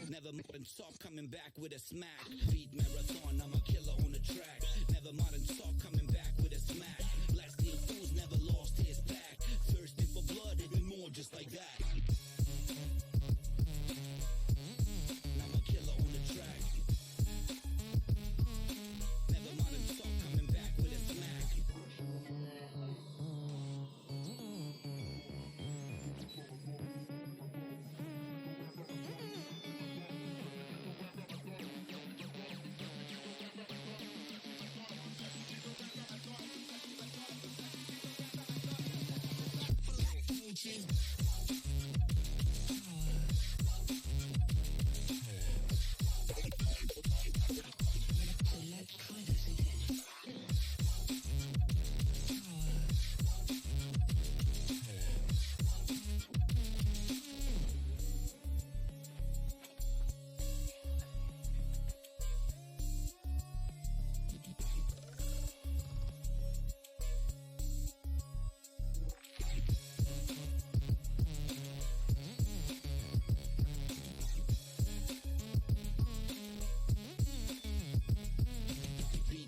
Never modern stop coming back with a smack. Beat marathon, I'm a killer on the track. Never modern stop coming back with a smack. Blasting fools never lost his back. Thirsting for blood, even more just like that. I'm a killer on the track. Never modern stop coming back with a smack.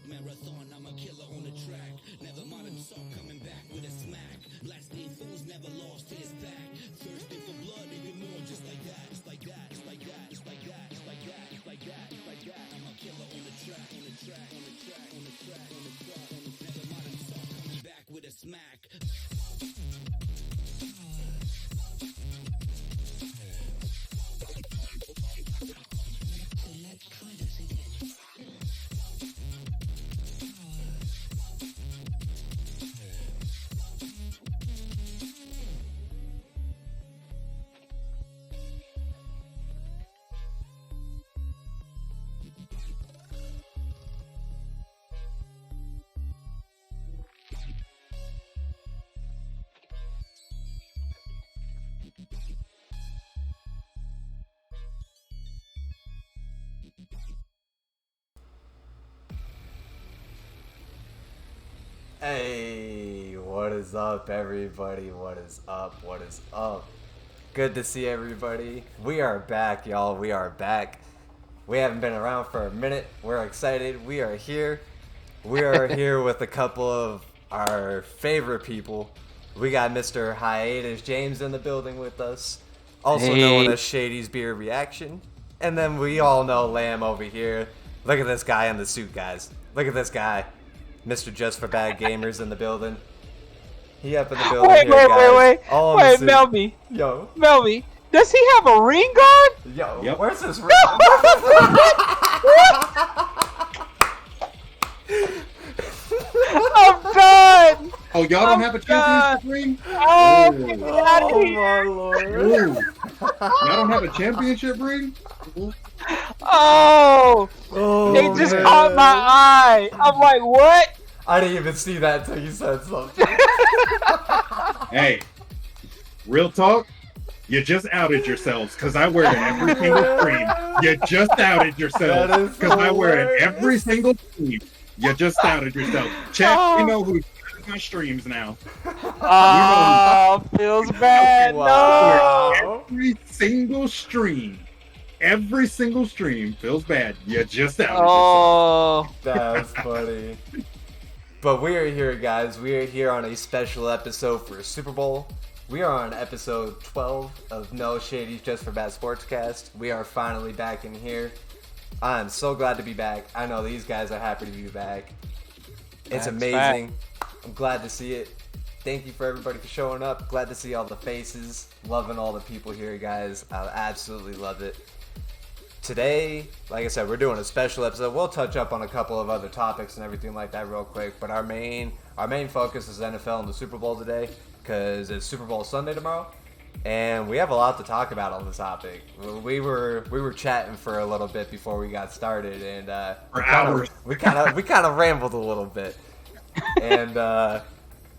Marathon, I'm a killer on the track. Never modern stop coming back with a smack. Blasting fools never lost his back. Thirsting for blood, even more just like that. Just like that, just like that, just like that, just like that, just like that, just like that. I'm a killer on the track, on the track, on the track, on the track, on the track, on the track. Never modern stop coming back with a smack. Hey, what is up, everybody? What is up? What is up? Good to see everybody. We are back, y'all. We are back. We haven't been around for a minute. We're excited. We are here. We are here with a couple of our favorite people. We got Mr. Hiatus James in the building with us, also known as Shady's Beer Reaction. And then we all know Lamb over here. Look at this guy in the suit, guys. Look at this guy. Mr. Just4Bad Gamers in the building. He up in the building Wait, Melby. Yo. Melby, does he have a ring guard? Yo, Yep. where's this ring? I'm done. Oh, y'all don't have a championship ring? Oh, Ooh. get out of Oh here. my lord. Ooh. Y'all don't have a championship ring? Oh, they just man. caught my eye. I'm like, what? I didn't even see that until you said something. Hey, real talk, you just outed yourselves because I wear it in every single stream. You just outed That yourselves is because I wear it in hilarious. every single stream. You just outed yourself. Check, we know who's in my streams now. Oh, feels bad. Wow. Every single stream. Every single stream feels bad. You just outed yourself. Oh, That's funny. But we are here, guys. We are here on a special episode for Super Bowl. We are on episode 12 of No Shady's Just4Bad Sportscast. We are finally back in here. I'm so glad to be back. I know these guys are happy to be back. It's That's amazing. I'm glad to see it. Thank you for everybody for showing up. Glad to see all the faces. Loving all the people here, guys. I absolutely love it. Today, like I said, we're doing a special episode. We'll touch up on a couple of other topics and everything like that real quick. But our main focus is NFL and the Super Bowl today, because it's Super Bowl Sunday tomorrow, and we have a lot to talk about on the topic. We were chatting for a little bit before we got started, and we kind of rambled a little bit, and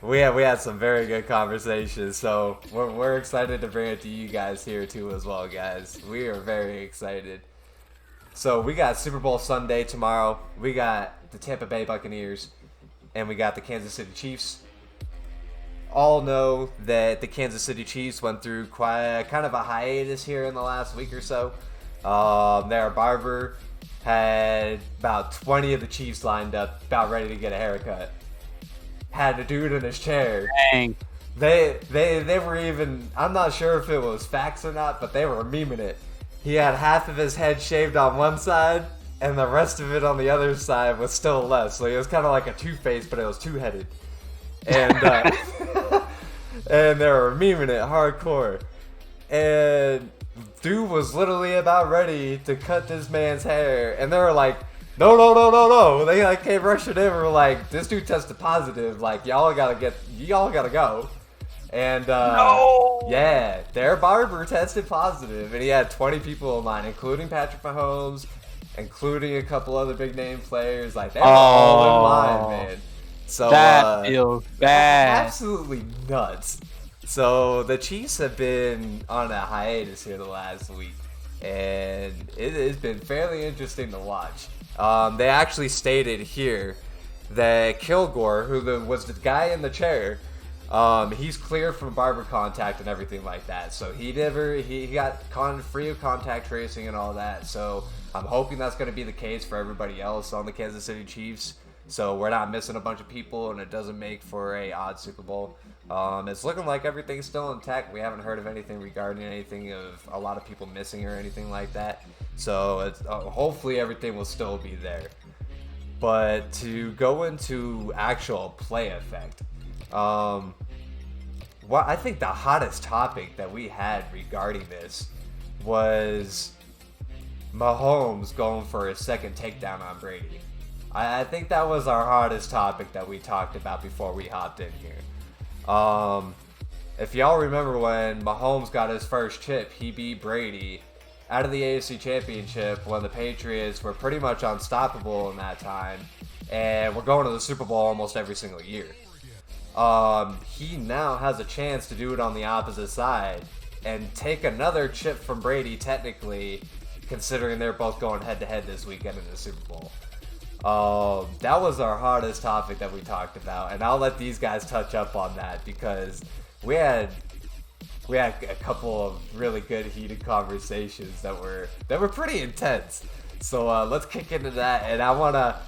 we had some very good conversations. So we're excited to bring it to you guys here too as well, guys. We are very excited. So we got Super Bowl Sunday tomorrow. We got the Tampa Bay Buccaneers, and we got the Kansas City Chiefs. all know that the Kansas City Chiefs went through kind of a hiatus here in the last week or so. Their barber had about 20 of the Chiefs lined up, about ready to get a haircut. Had a dude in his chair. Dang. They were even, I'm not sure if it was facts or not, but they were memeing it. He had half of his head shaved on one side, and the rest of it on the other side was still left. So he was kind of like a two-face, but it was two-headed. And and they were memeing it hardcore. And dude was literally about ready to cut this man's hair, and they were like, no. They like came rushing in. Were like, this dude tested positive. Like, y'all gotta go. And No! yeah, their barber tested positive, and he had 20 people in line, including Patrick Mahomes, including a couple other big name players. Like, they were all in line, man. So That feels bad. absolutely nuts. So the Chiefs have been on a hiatus here the last week, and it has been fairly interesting to watch. They actually stated here that Kilgore, who was the guy in the chair, he's clear from barber contact and everything like that. So he got free of contact tracing and all that. So I'm hoping that's going to be the case for everybody else on the Kansas City Chiefs. So we're not missing a bunch of people, and it doesn't make for a odd Super Bowl. It's looking like everything's still intact. We haven't heard of anything regarding anything of a lot of people missing or anything like that. So it's, hopefully everything will still be there. But to go into actual play effect, I think the hottest topic that we had regarding this was Mahomes going for his second takedown on Brady. I think that was our hottest topic that we talked about before we hopped in here. If y'all remember when Mahomes got his first chip, he beat Brady out of the AFC Championship when the Patriots were pretty much unstoppable in that time, and we're going to the Super Bowl almost every single year. He now has a chance to do it on the opposite side and take another chip from Brady, technically, considering they're both going head-to-head this weekend in the Super Bowl. That was our hardest topic that we talked about, and I'll let these guys touch up on that because we had a couple of really good heated conversations that were pretty intense. So let's kick into that, and I wanna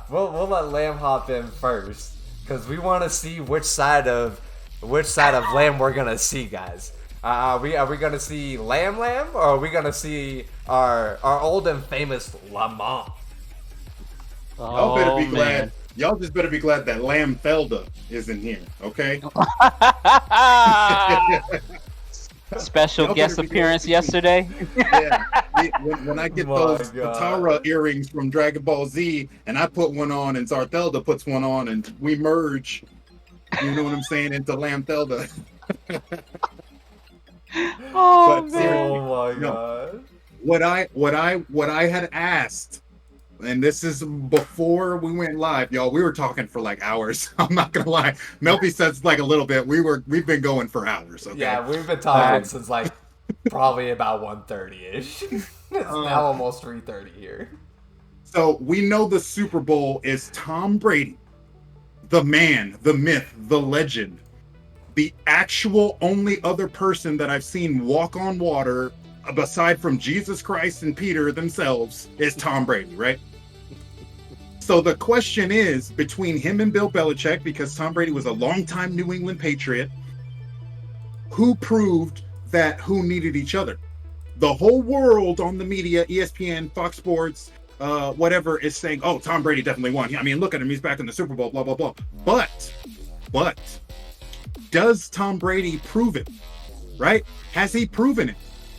we'll let Lamb hop in first because we want to see which side of Lamb we're gonna see, guys. Are we gonna see Lamb, or are we gonna see our old and famous Lamont? Y'all better be glad. Y'all just better be glad that Lamb Felda isn't here, okay? Special Y'all guest better be appearance glad. yesterday. Yeah. When I get My those God. Katara earrings from Dragon Ball Z, and I put one on, and Zarthelda puts one on, and we merge, you know what I'm saying, into Lamb Felda. Oh But man. Oh my No. god. What I had asked, and this is before we went live, y'all. We were talking for like hours. I'm not gonna lie. Melby says like a little bit. We've been going for hours. Okay? Yeah, we've been talking since like probably about 1:30ish. It's now almost 3:30 here. So we know the Super Bowl is Tom Brady, the man, the myth, the legend, the actual only other person that I've seen walk on water, aside from Jesus Christ and Peter themselves, is Tom Brady, right? So the question is between him and Bill Belichick, because Tom Brady was a longtime New England Patriot, who proved that who needed each other? The whole world on the media, ESPN, Fox Sports, whatever, is saying, oh, Tom Brady definitely won. I mean, look at him. He's back in the Super Bowl, blah, blah, blah. But does Tom Brady prove it, right? Has he proven it?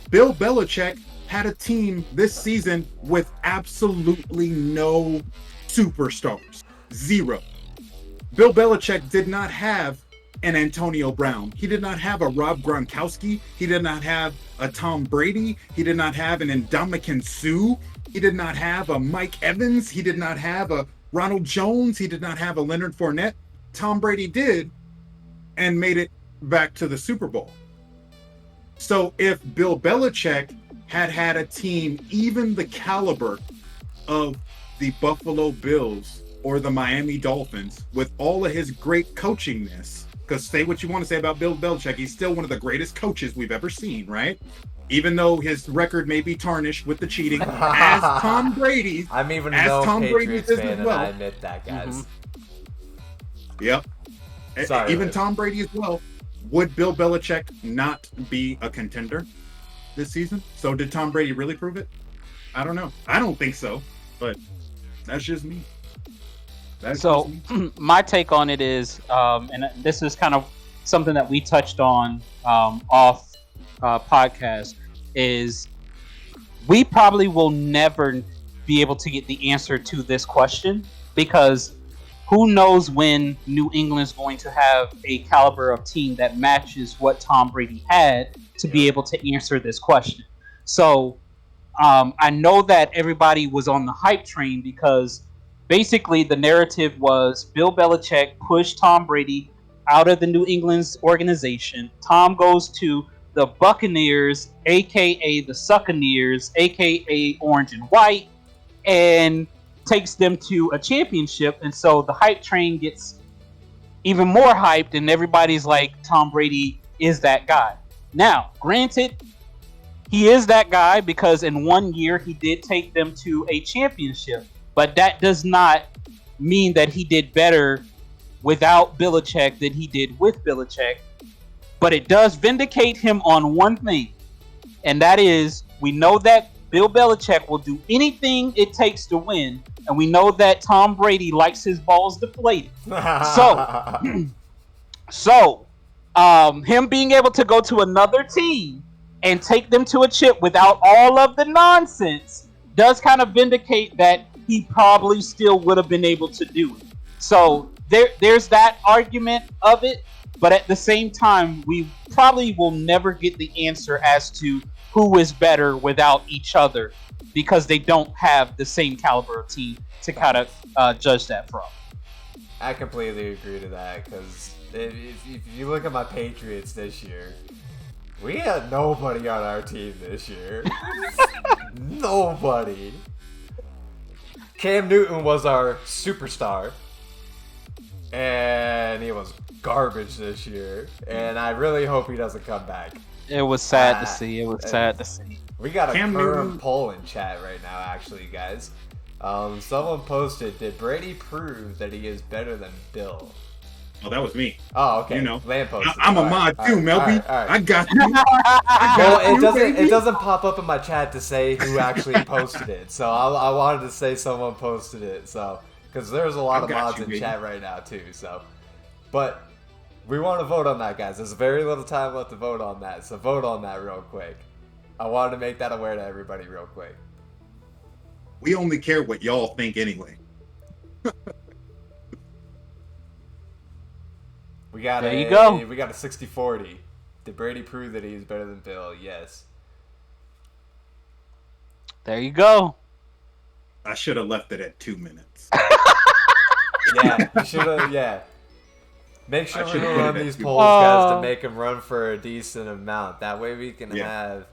Bill Belichick had a team this season with absolutely no superstars. Zero. Bill Belichick did not have an Antonio Brown. He did not have a Rob Gronkowski. He did not have a Tom Brady. He did not have an Ndamukong Suh. He did not have a Mike Evans. He did not have a Ronald Jones. He did not have a Leonard Fournette. Tom Brady did, and made it back to the Super Bowl. So if Bill Belichick had a team even the caliber of the Buffalo Bills or the Miami Dolphins, with all of his great coachingness, because say what you want to say about Bill Belichick, he's still one of the greatest coaches we've ever seen, right? Even though his record may be tarnished with the cheating, as Tom Brady's. I'm even as no Tom Patriots Brady's fan, as well. and I admit that, guys. Yep. Sorry, Even Liz. Tom Brady as well. Would Bill Belichick not be a contender this season? So did Tom Brady really prove it? I don't know. I don't think so, but that's just me. So my take on it is, and this is kind of something that we touched on off podcast, is we probably will never be able to get the answer to this question, because who knows when New England's going to have a caliber of team that matches what Tom Brady had to be able to answer this question. So I know that everybody was on the hype train because basically the narrative was Bill Belichick pushed Tom Brady out of the New England's organization. Tom goes to the Buccaneers, aka the Succaneers, aka Orange and White, and takes them to a championship. And so the hype train gets even more hyped, and everybody's like, Tom Brady is that guy. Now, granted, he is that guy because in 1 year he did take them to a championship, but that does not mean that he did better without Belichick than he did with Belichick. But it does vindicate him on one thing, and that is, we know that Bill Belichick will do anything it takes to win, and we know that Tom Brady likes his balls deflated. So him being able to go to another team and take them to a chip without all of the nonsense does kind of vindicate that he probably still would have been able to do it. So there's that argument of it, but at the same time, we probably will never get the answer as to who is better without each other, because they don't have the same caliber of team to kind of judge that from. I completely agree to that, because if you look at my Patriots this year, we had nobody on our team this year. Nobody. Cam Newton was our superstar, and he was garbage this year, and I really hope he doesn't come back. It was sad to see. It was sad to see. We got a Cam current Newton. poll in chat right now, actually, guys. Someone posted, did Brady prove that he is better than Bill? Oh, that was me. Oh, okay. You know, Land posted. I'm a All mod right, too, all right, Melby. all right. I got you. Well, it baby. doesn't pop up in my chat to say who actually posted it, so I wanted to say someone posted it, so because there's a lot I of got mods you, in baby. chat right now too, so but we want to vote on that, guys. There's very little time left to vote on that, so vote on that real quick. I wanted to make that aware to everybody real quick. We only care what y'all think anyway. We got There you go. We got a 60-40. Did Brady prove that he is better than Bill? Yes. There you go. I should have left it at 2 minutes. Yeah, you should have. Yeah. Make sure I we should've run put it at these 2. polls, guys, to Oh. make them run for a decent amount. That way we can Yeah. have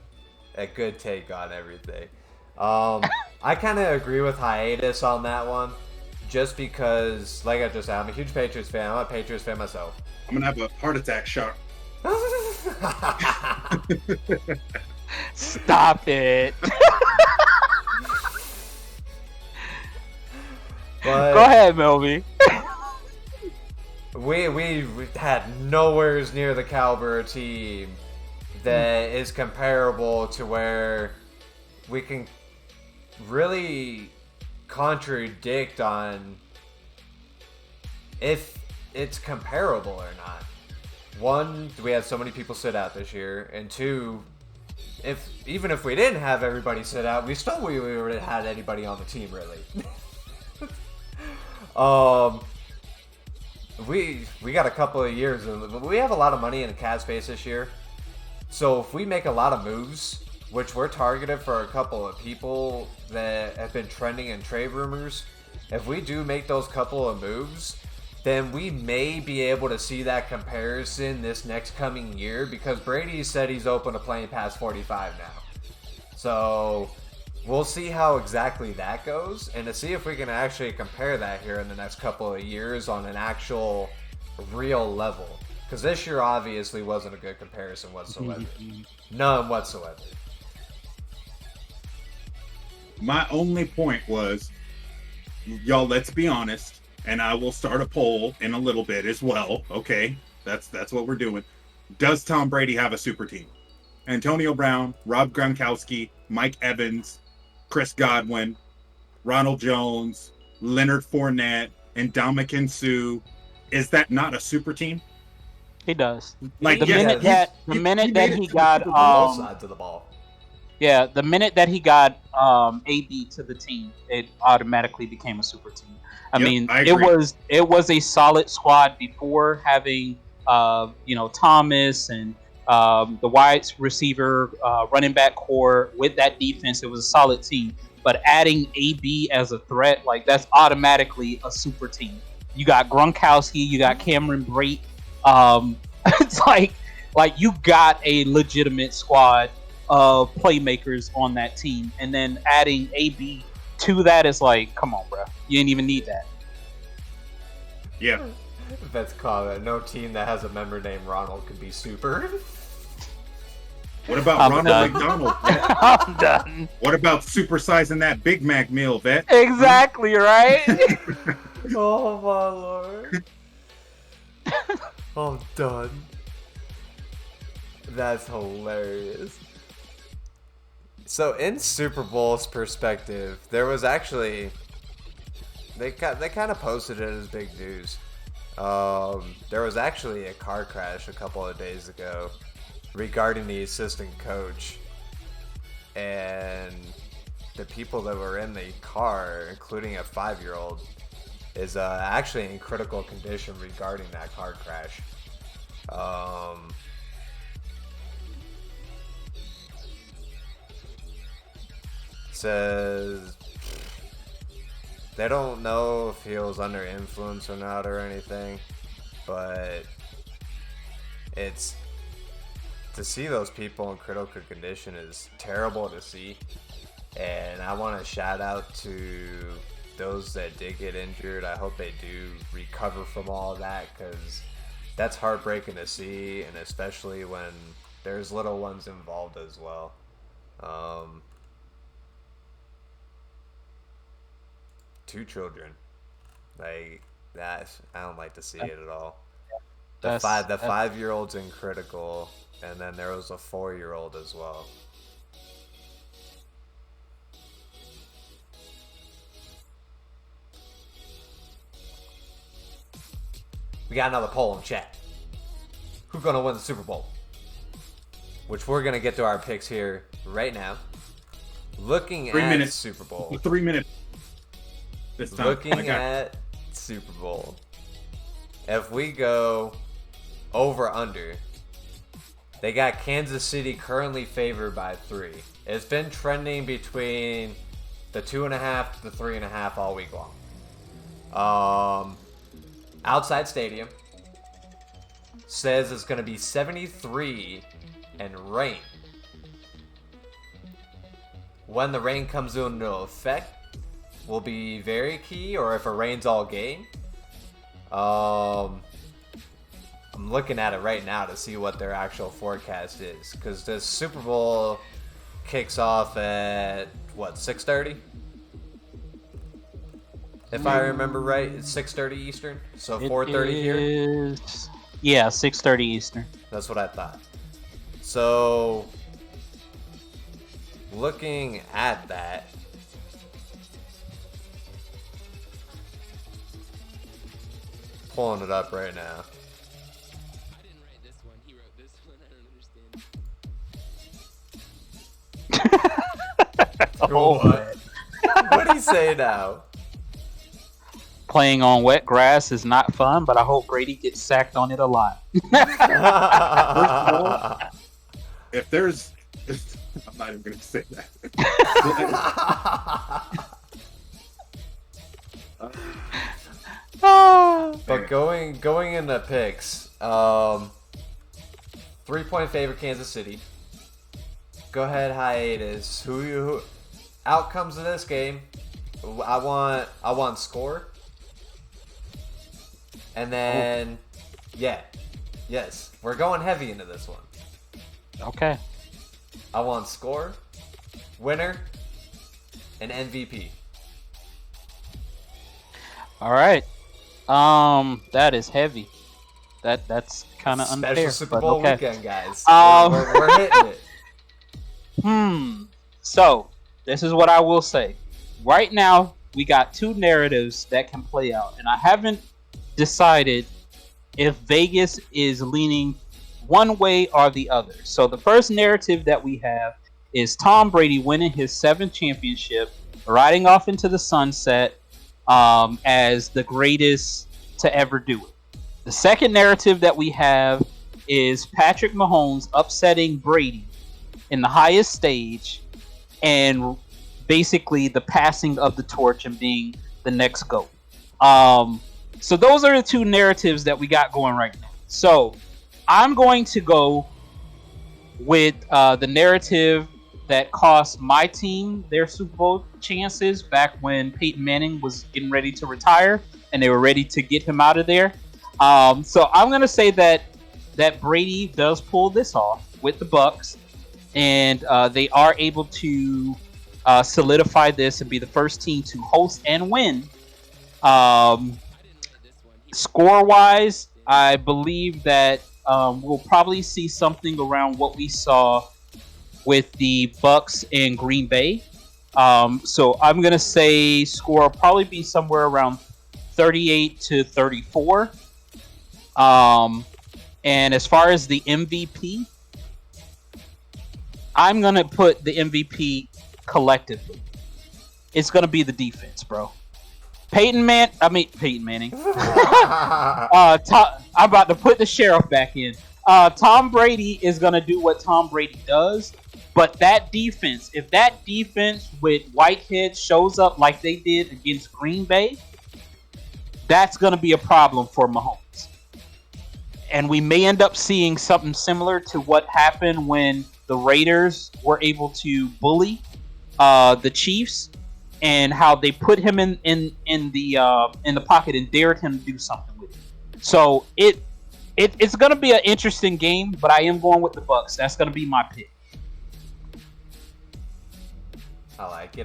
a good take on everything. I kind of agree with Hiatus on that one, just because, like I just said, I'm a huge Patriots fan. I'm a Patriots fan myself. I'm gonna have a heart attack shot. Stop it. But Go ahead, Melby. we had nowhere near the caliber of team that is comparable to where we can really contradict on if it's comparable or not. One, we had so many people sit out this year, and two, even if we didn't have everybody sit out, we would have had anybody on the team really. We got a couple of years, we have a lot of money in the cap space this year. So if we make a lot of moves, which we're targeted for a couple of people that have been trending in trade rumors, if we do make those couple of moves, then we may be able to see that comparison this next coming year, because Brady said he's open to playing past 45 now. So we'll see how exactly that goes, and to see if we can actually compare that here in the next couple of years on an actual real level. Because this year obviously wasn't a good comparison whatsoever. None whatsoever. My only point was, y'all, let's be honest, and I will start a poll in a little bit as well. Okay, that's what we're doing. Does Tom Brady have a super team? Antonio Brown, Rob Gronkowski, Mike Evans, Chris Godwin, Ronald Jones, Leonard Fournette, and Ndamukong Suh. Is that not a super team? He does. Like The minute that he got both sides of the ball. Yeah, the minute that he got AB to the team, it automatically became a super team. I mean, it was a solid squad before having Thomas and the wide receiver running back core with that defense. It was a solid team. But adding AB as a threat, like that's automatically a super team. You got Gronkowski, you got Cameron Brate. It's like you got a legitimate squad of playmakers on that team, and then adding AB to that is like, come on, bro, you didn't even need that. Yeah, that's comment. No team that has a member named Ronald could be super. What about Ronald McDonald? I'm done. What about supersizing that Big Mac meal, vet? Exactly, right? Oh my lord. I'm done. That's hilarious. So in Super Bowl's perspective, there was actually they kind of posted it as big news. There was actually a car crash a couple of days ago regarding the assistant coach, and the people that were in the car, including a 5-year-old, is actually in critical condition regarding that car crash. Says they don't know if he was under influence or not or anything, but it's to see those people in critical condition is terrible to see. And I want to shout out to those that did get injured. I hope they do recover from all of that, because that's heartbreaking to see, and especially when there's little ones involved as well. 2 children, like that. I don't like to see it at all. The 5-year-old's in critical, and then there was a 4-year-old as well. We got another poll in chat. Who's gonna win the Super Bowl? Which we're gonna get to our picks here right now. Looking at Super Bowl. 3 minutes. This time. Looking at Super Bowl. If we go over under, they got Kansas City currently favored by 3. It's been trending between the 2.5 to the 3.5 all week long. Outside Stadium says it's going to be 73 and rain. When the rain comes into effect will be very key, or if it rains all game. I'm looking at it right now to see what their actual forecast is, because the Super Bowl kicks off at what, 6:30? If I remember right, it's 6:30 Eastern, so 4:30 here. Yeah, 6:30 Eastern. That's what I thought. So, looking at that, pulling it up right now. I didn't write this one. He wrote this one. I don't understand. What do you say now? Playing on wet grass is not fun, but I hope Brady gets sacked on it a lot. If there's, I'm not even going to say that. But going into picks, 3-point favorite Kansas City. Go ahead, hiatus. Who outcomes of this game? I want score. And then, yeah, Yes, we're going heavy into this one. Okay. I want score, winner, and MVP. All right. That is heavy. That's kind of unfair. Special Super but Bowl okay. weekend, guys. Um, We're hitting it. So this is what I will say. Right now, we got two narratives that can play out, and I haven't decided if Vegas is leaning one way or the other. So the first narrative that we have is Tom Brady winning his 7th championship, riding off into the sunset as the greatest to ever do it. The second narrative that we have is Patrick Mahomes upsetting Brady in the highest stage and basically the passing of the torch and being the next GOAT. So those are the two narratives that we got going right now. So I'm going to go with the narrative that cost my team their Super Bowl chances back when Peyton Manning was getting ready to retire and they were ready to get him out of there. So I'm going to say that Brady does pull this off with the Bucs, and they are able to solidify this and be the first team to host and win. Score-wise, I believe that we'll probably see something around what we saw with the Bucs and Green Bay. So I'm going to say score will probably be somewhere around 38-34. And as far as the MVP, I'm going to put the MVP collectively. It's going to be the defense, bro. Peyton Manning. I'm about to put the sheriff back in. Tom Brady is going to do what Tom Brady does. But that defense, if that defense with Whitehead shows up like they did against Green Bay, that's going to be a problem for Mahomes. And we may end up seeing something similar to what happened when the Raiders were able to bully the Chiefs, and how they put him in the pocket and dared him to do something with it. So it's going to be an interesting game, but I am going with the Bucs. That's going to be my pick. I like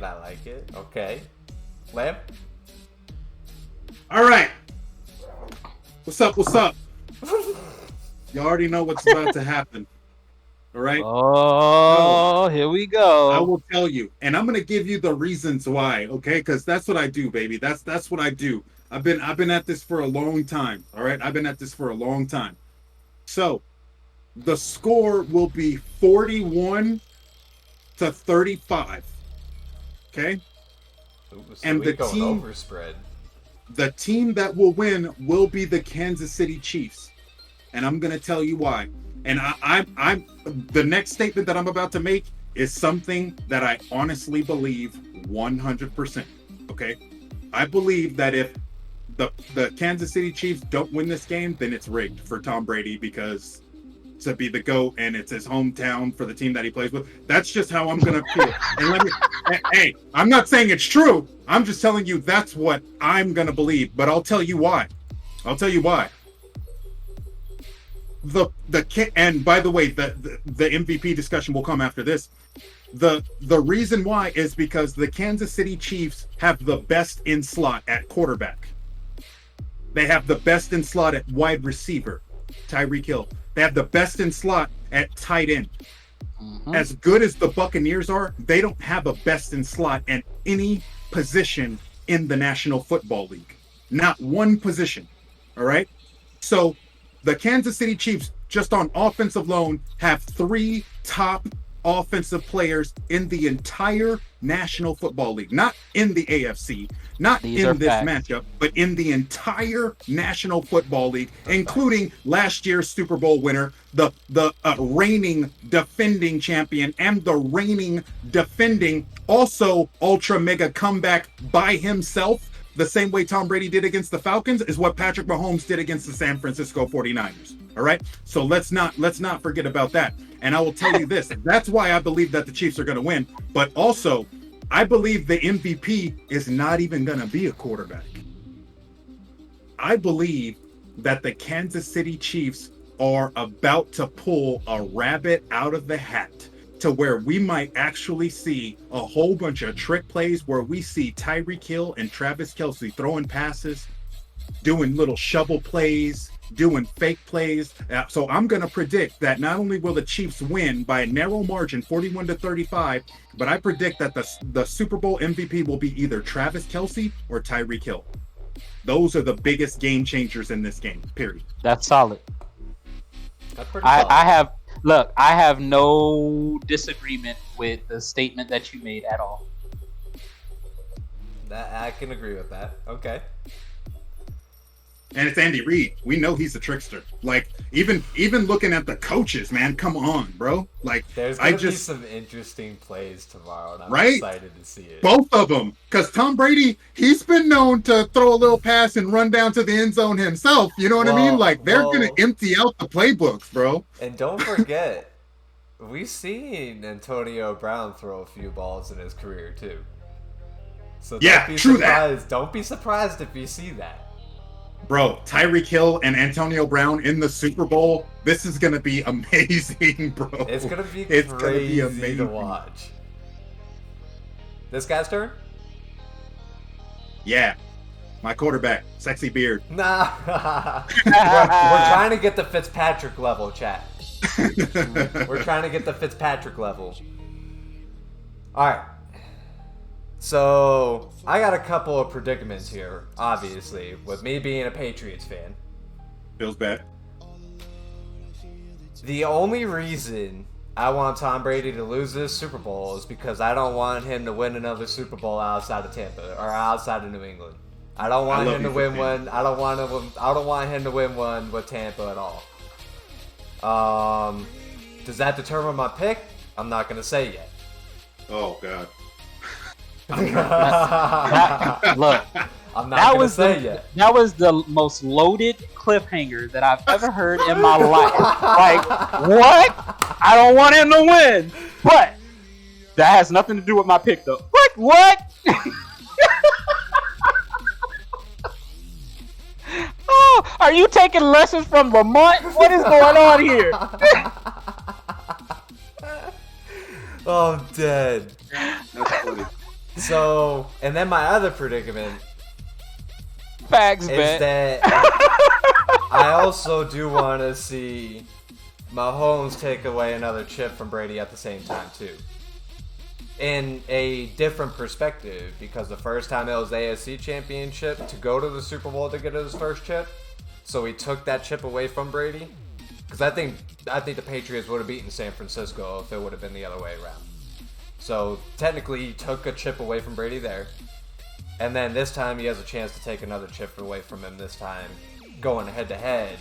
it. Okay. Lamb? All right. What's up? You already know what's about to happen. All right? Oh, here we go. I will tell you. And I'm going to give you the reasons why, okay? Because that's what I do, baby. That's what I do. I've been at this for a long time. All right? I've been at this for a long time. So, the score will be 41-35. Okay? Ooh, so and the going team over spread. The team that will win will be the Kansas City Chiefs. And I'm going to tell you why. And I'm the next statement that I'm about to make is something that I honestly believe 100%. Okay? I believe that if the Kansas City Chiefs don't win this game, then it's rigged for Tom Brady because to be the GOAT and it's his hometown for the team that he plays with. That's just how I'm going to feel. And hey, I'm not saying it's true. I'm just telling you that's what I'm going to believe. But I'll tell you why. And by the way, the MVP discussion will come after this. The reason why is because the Kansas City Chiefs have the best in slot at quarterback. They have the best in slot at wide receiver, Tyreek Hill. They have the best in slot at tight end. Mm-hmm. As good as the Buccaneers are, they don't have a best in slot at any position in the National Football League. Not one position. All right? So the Kansas City Chiefs, just on offensive loan, have 3 top offensive players in the entire National Football League. Not in the AFC, not in this matchup, but in the entire National Football League, including last year's Super Bowl winner, the reigning defending champion, and the reigning defending also ultra mega comeback by himself. The same way Tom Brady did against the Falcons is what Patrick Mahomes did against the San Francisco 49ers. All right. So let's not forget about that. And I will tell you this, that's why I believe that the Chiefs are going to win. But also, I believe the MVP is not even going to be a quarterback. I believe that the Kansas City Chiefs are about to pull a rabbit out of the hat to where we might actually see a whole bunch of trick plays where we see Tyreek Hill and Travis Kelce throwing passes, doing little shovel plays, doing fake plays. So I'm going to predict that not only will the Chiefs win by a narrow margin, 41-35, but I predict that the Super Bowl MVP will be either Travis Kelce or Tyreek Hill. Those are the biggest game changers in this game, period. That's solid. That's pretty solid. I have no disagreement with the statement that you made at all. I can agree with that. Okay. And it's Andy Reid. We know he's a trickster. Like, even looking at the coaches, man, come on, bro. Like, There's gonna be some interesting plays tomorrow, and I'm right? excited to see it. Both of them. Because Tom Brady, he's been known to throw a little pass and run down to the end zone himself. You know what I mean? Like, they're going to empty out the playbooks, bro. And don't forget, we've seen Antonio Brown throw a few balls in his career, too. So yeah, true that. Don't be surprised if you see that. Bro, Tyreek Hill and Antonio Brown in the Super Bowl, this is going to be amazing, bro. It's going to be crazy to watch. This guy's turn? Yeah. My quarterback, sexy beard. Nah. we're trying to get the Fitzpatrick level, chat. We're trying to get the Fitzpatrick level. All right. So, I got a couple of predicaments here, obviously, with me being a Patriots fan. Feels bad. The only reason I want Tom Brady to lose this Super Bowl is because I don't want him to win another Super Bowl outside of Tampa or outside of New England. I don't want him to win one. I don't want him to win one with Tampa at all. Does that determine my pick? I'm not gonna say yet. Oh God. Look, I'm not gonna say yet. That was the most loaded cliffhanger that I've ever heard in my life. Like, what? I don't want him to win, but that has nothing to do with my pick, though. What? Oh, are you taking lessons from Lamont? What is going on here? Oh, I'm dead. That's funny. So, and then my other predicament Facts, is bet. that I also do want to see Mahomes take away another chip from Brady at the same time, too. In a different perspective, because the first time it was AFC Championship to go to the Super Bowl to get his first chip, so he took that chip away from Brady. Because I think the Patriots would have beaten San Francisco if it would have been the other way around. So technically, he took a chip away from Brady there, and then this time he has a chance to take another chip away from him. This time, going head to head,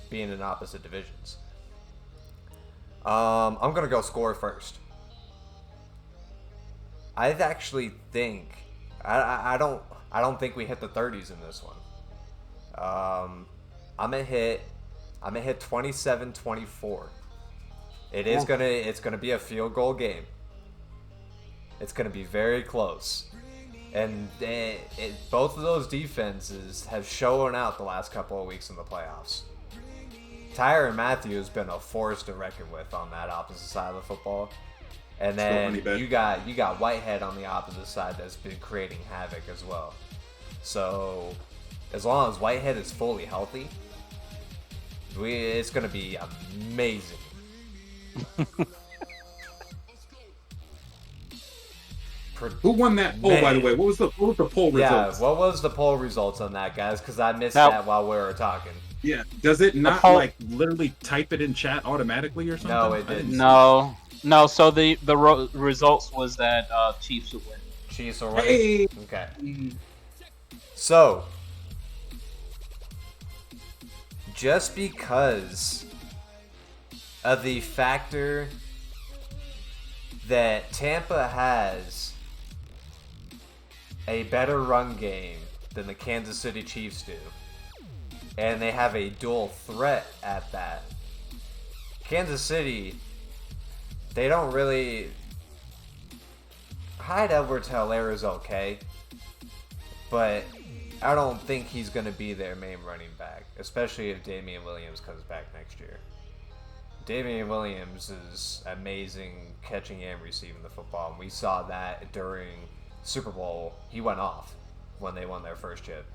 being in opposite divisions. I'm gonna go score first. I actually think I don't think we hit the 30s in this one. I'm gonna hit 27-24. It's gonna be a field goal game. It's gonna be very close, and both of those defenses have shown out the last couple of weeks in the playoffs. Tyrann Mathieu has been a force to reckon with on that opposite side of the football. And then you got Whitehead on the opposite side that's been creating havoc as well. So as long as Whitehead is fully healthy, it's going to be amazing. Who won that poll, by the way? What was the poll results? Yeah, what was the poll results on that, guys? Because I missed that while we were talking. Yeah, does it not literally type it in chat automatically or something? No, it didn't. No. So the results was that Chiefs would win. Chiefs will win. Hey. Okay. So, just because of the factor that Tampa has a better run game than the Kansas City Chiefs do, and they have a dual threat at that. Kansas City, they don't really... Hyde Edwards-Helaire is okay, but I don't think he's going to be their main running back, especially if Damian Williams comes back next year. Damian Williams is amazing catching and receiving the football, and we saw that during Super Bowl. He went off when they won their first chip.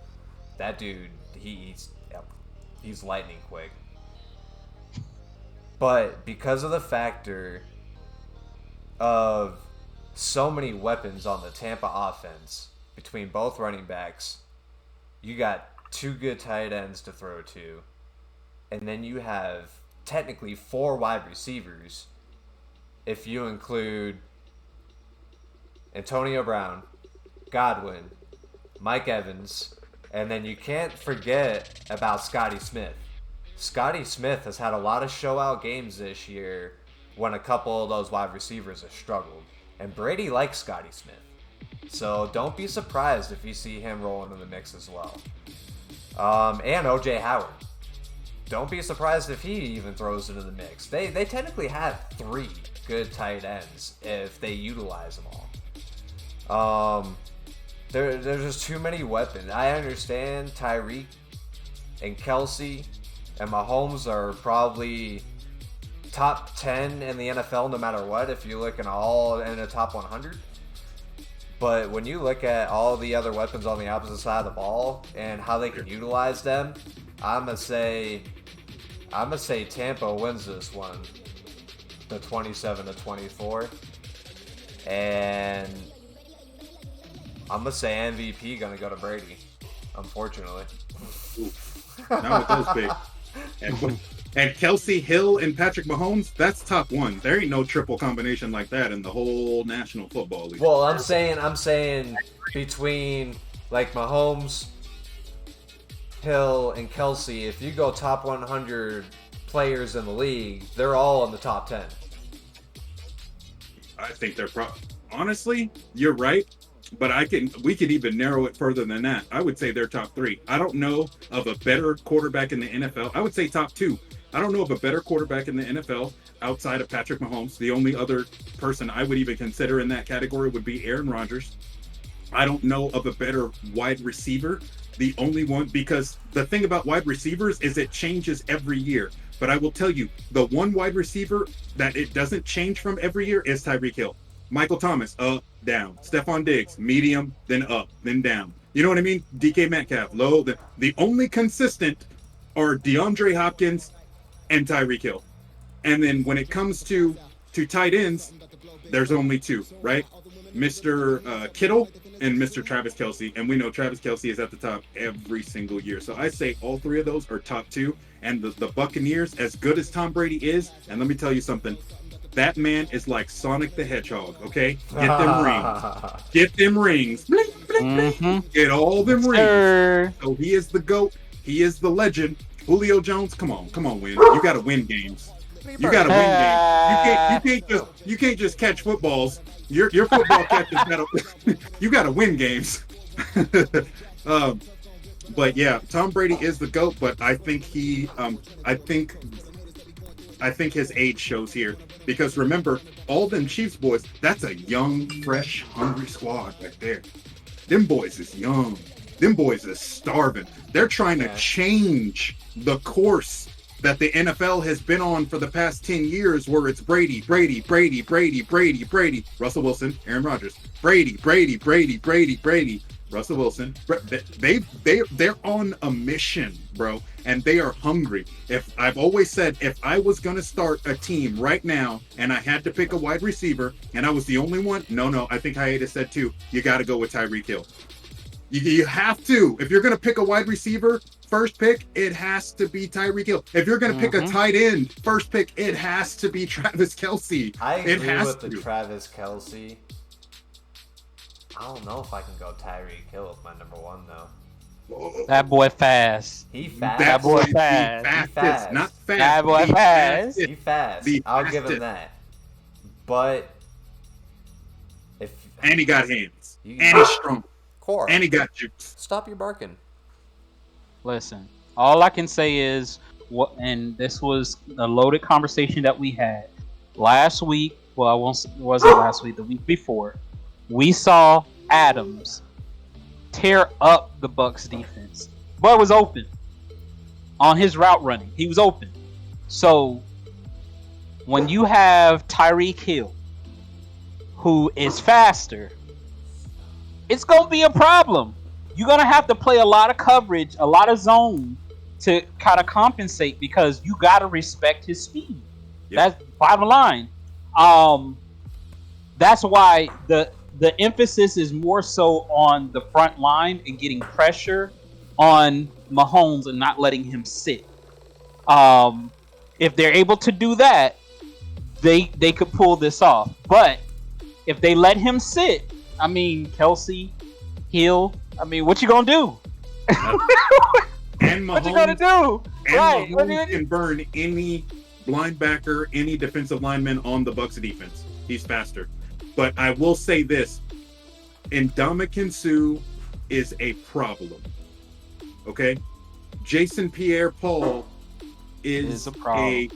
That dude, he's lightning quick. But because of the factor of so many weapons on the Tampa offense between both running backs, you got 2 good tight ends to throw to, and then you have technically 4 wide receivers if you include Antonio Brown, Godwin, Mike Evans, and then you can't forget about Scotty Smith. Scotty Smith has had a lot of show-out games this year when a couple of those wide receivers have struggled. And Brady likes Scotty Smith. So don't be surprised if you see him rolling in the mix as well. And O.J. Howard. Don't be surprised if he even throws into the mix. They technically have 3 good tight ends if they utilize them all. There's just too many weapons. I understand Tyreek and Kelsey and Mahomes are probably top 10 in the NFL no matter what if you're looking all in the top 100. But when you look at all the other weapons on the opposite side of the ball and how they can utilize them, I'm gonna say Tampa wins this one, the 27-24, and I'm gonna say MVP gonna go to Brady, unfortunately. Not with those big. And Kelsey, Hill, and Patrick Mahomes, that's top 1. There ain't no triple combination like that in the whole National Football League. Well, I'm saying between like Mahomes, Hill, and Kelsey, if you go top 100 players in the league, they're all in the top 10. I think they're honestly, you're right. But we could even narrow it further than that. I would say they're top 3. I don't know of a better quarterback in the NFL. I would say top 2. I don't know of a better quarterback in the NFL outside of Patrick Mahomes. The only other person I would even consider in that category would be Aaron Rodgers. I don't know of a better wide receiver. The only one, because the thing about wide receivers is it changes every year. But I will tell you, the one wide receiver that it doesn't change from every year is Tyreek Hill. Michael Thomas, up, down. Stephon Diggs, medium, then up, then down. You know what I mean? DK Metcalf, low. The only consistent are DeAndre Hopkins and Tyreek Hill. And then when it comes to tight ends, there's only 2, right? Mr. Kittle and Mr. Travis Kelce. And we know Travis Kelce is at the top every single year. So I say all 3 of those are top 2. And the Buccaneers, as good as Tom Brady is, and let me tell you something, that man is like Sonic the Hedgehog, okay? Get them rings. Get them rings. Bling, bling, bling. Mm-hmm. Get all them rings. Sir. So he is the GOAT. He is the legend. Julio Jones, come on, win. You got to win games. You got to win games. You can't just catch footballs. Your football catches you got to win games. But yeah, Tom Brady is the GOAT, but I think I think his age shows here, because remember, all them Chiefs boys, that's a young, fresh, hungry squad right there. Them boys is young. Them boys is starving. They're trying to change the course that the NFL has been on for the past 10 years, where it's Brady, Russell Wilson, Aaron Rodgers, Brady, Russell Wilson. They're on a mission, bro, and they are hungry. I've always said, if I was going to start a team right now and I had to pick a wide receiver and I was the only one, no, I think Hayata said too, you got to go with Tyreek Hill. You have to. If you're going to pick a wide receiver, first pick, it has to be Tyreek Hill. If you're going to pick a tight end, first pick, it has to be Travis Kelce. I agree with the Travis Kelce. I don't know if I can go Tyreek Hill with my number 1 though. That boy fast. He fast. That boy fast. He fast. Not fast. That boy fast. He fast. I'll give him that. But and he got hands. And he's strong. Core. And he got juice. Stop your barking. Listen, all I can say is, and this was a loaded conversation that we had last week. Well, it wasn't last week. The week before, we saw Adams tear up the Bucks defense. Boy was open on his route running. He was open. So when you have Tyreek Hill, who is faster, it's going to be a problem. You're going to have to play a lot of coverage, a lot of zone to kind of compensate because you got to respect his speed. Yep. That's bottom line. That's why the emphasis is more so on the front line and getting pressure on Mahomes and not letting him sit. If they're able to do that, they could pull this off. But if they let him sit, I mean, Kelsey, Hill, I mean, what you gonna do? And Mahomes, what you gonna do? And Right? Mahomes can burn any linebacker, any defensive lineman on the Bucs defense. He's faster. But I will say this: Ndamukong Suh is a problem. Okay, Jason Pierre-Paul is a problem.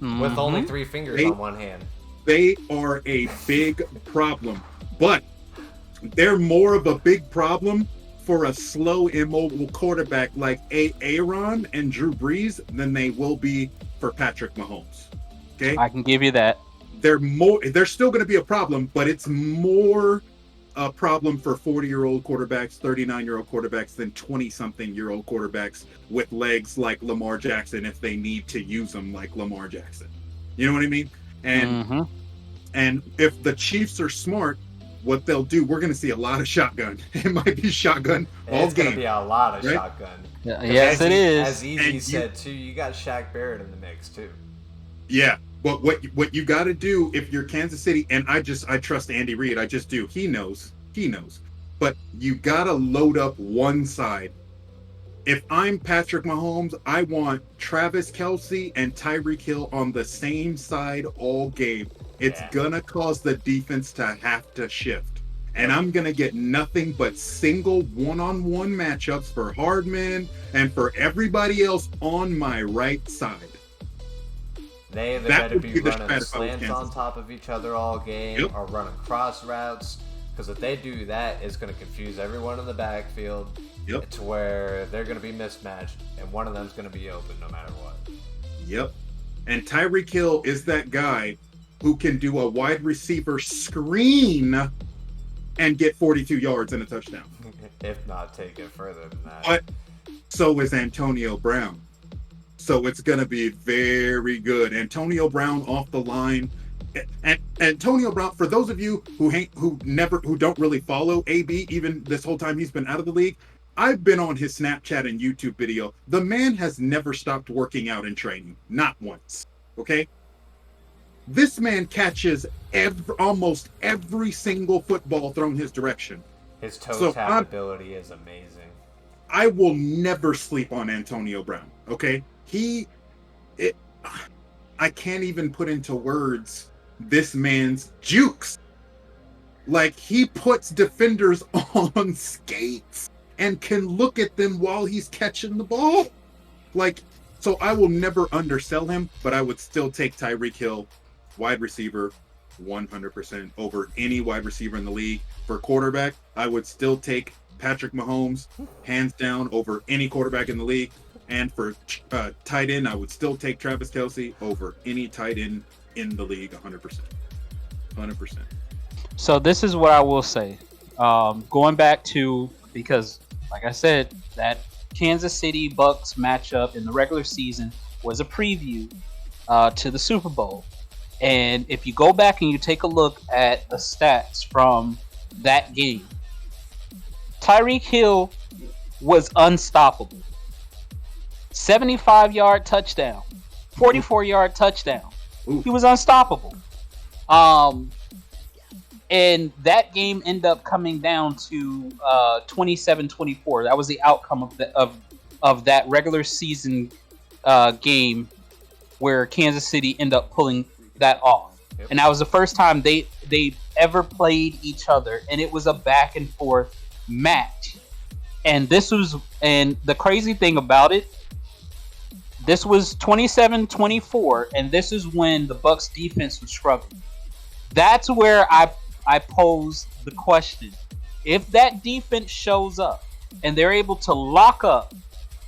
With only 3 fingers on one hand. They are a big problem, but they're more of a big problem for a slow, immobile quarterback like Aaron and Drew Brees than they will be for Patrick Mahomes. Okay, I can give you that. They're still going to be a problem, but it's more a problem for 40-year-old quarterbacks, 39-year-old quarterbacks than 20-something-year-old quarterbacks with legs like Lamar Jackson if they need to use them like Lamar Jackson. You know what I mean? And if the Chiefs are smart, what they'll do, we're going to see a lot of shotgun. It might be shotgun all game. It's going to be a lot of shotgun. Yes, it is. As Easy said, too, you got Shaq Barrett in the mix, too. Yeah. But what you got to do if you're Kansas City, and I trust Andy Reid. I just do. He knows. But you got to load up one side. If I'm Patrick Mahomes, I want Travis Kelce and Tyreek Hill on the same side all game. It's going to cause the defense to have to shift. And I'm going to get nothing but single one-on-one matchups for Hardman and for everybody else on my right side. They either better be running slants on top of each other all game or running cross routes. Because if they do that, it's going to confuse everyone in the backfield to where they're going to be mismatched, and one of them's going to be open no matter what. Yep. And Tyreek Hill is that guy who can do a wide receiver screen and get 42 yards and a touchdown. If not, take it further than that. But so is Antonio Brown. So it's going to be very good. Antonio Brown off the line. And Antonio Brown, for those of you who don't really follow AB, even this whole time he's been out of the league, I've been on his Snapchat and YouTube video. The man has never stopped working out and training. Not once. Okay? This man catches almost every single football thrown his direction. His toe tap ability is amazing. I will never sleep on Antonio Brown. Okay? I can't even put into words this man's jukes. Like, he puts defenders on skates and can look at them while he's catching the ball. Like, so I will never undersell him, but I would still take Tyreek Hill, wide receiver, 100% over any wide receiver in the league. For quarterback, I would still take Patrick Mahomes, hands down, over any quarterback in the league. And for tight end, I would still take Travis Kelce over any tight end in the league, 100%. 100%. So this is what I will say. Going back to, because like I said, that Kansas City Bucks matchup in the regular season was a preview to the Super Bowl. And if you go back and you take a look at the stats from that game, Tyreek Hill was unstoppable. 75-yard touchdown, 44-yard touchdown. He was unstoppable. And that game ended up coming down to 27-24. That was the outcome of that regular season game where Kansas City ended up pulling that off. Yep. And that was the first time they ever played each other, and it was a back and forth match. And the crazy thing about it, this was 27-24, and this is when the Bucks defense was struggling. That's where I posed the question. If that defense shows up and they're able to lock up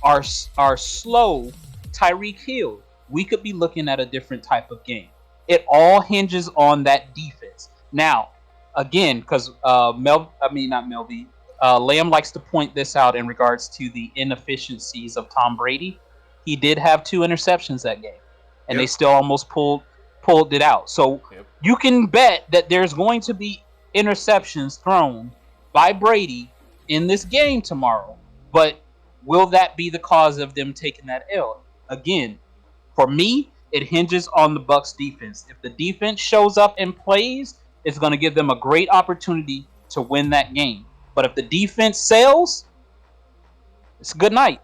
our slow Tyreek Hill, we could be looking at a different type of game. It all hinges on that defense. Now, again, because Lamb likes to point this out in regards to the inefficiencies of Tom Brady. He did have 2 interceptions that game, and they still almost pulled it out. So you can bet that there's going to be interceptions thrown by Brady in this game tomorrow. But will that be the cause of them taking that L? Again, for me, it hinges on the Bucs defense. If the defense shows up and plays, it's going to give them a great opportunity to win that game. But if the defense sails, it's a good night.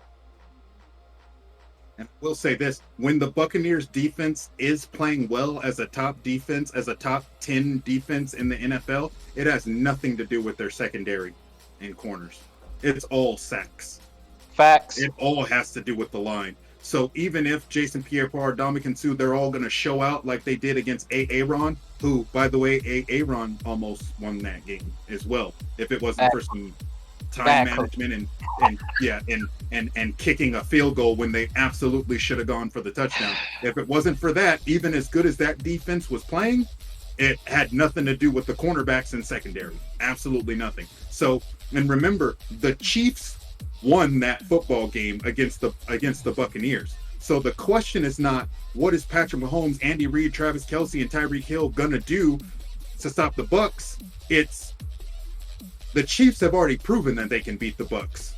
And we'll say this, when the Buccaneers defense is playing well as a top defense, as a top 10 defense in the NFL, it has nothing to do with their secondary and corners. It's all sacks. Facts. It all has to do with the line. So even if Jason Pierre-Paul, Ndamukong Suh, they're all going to show out like they did against Aaron, who, by the way, Aaron almost won that game as well. If it wasn't for some time management and kicking a field goal when they absolutely should have gone for the touchdown. If it wasn't for that, even as good as that defense was playing, it had nothing to do with the cornerbacks and secondary. Absolutely nothing. So, and remember, the Chiefs won that football game against the Buccaneers. So the question is not what is Patrick Mahomes, Andy Reid, Travis Kelce, and Tyreek Hill gonna do to stop the Bucs? It's the Chiefs have already proven that they can beat the Bucs.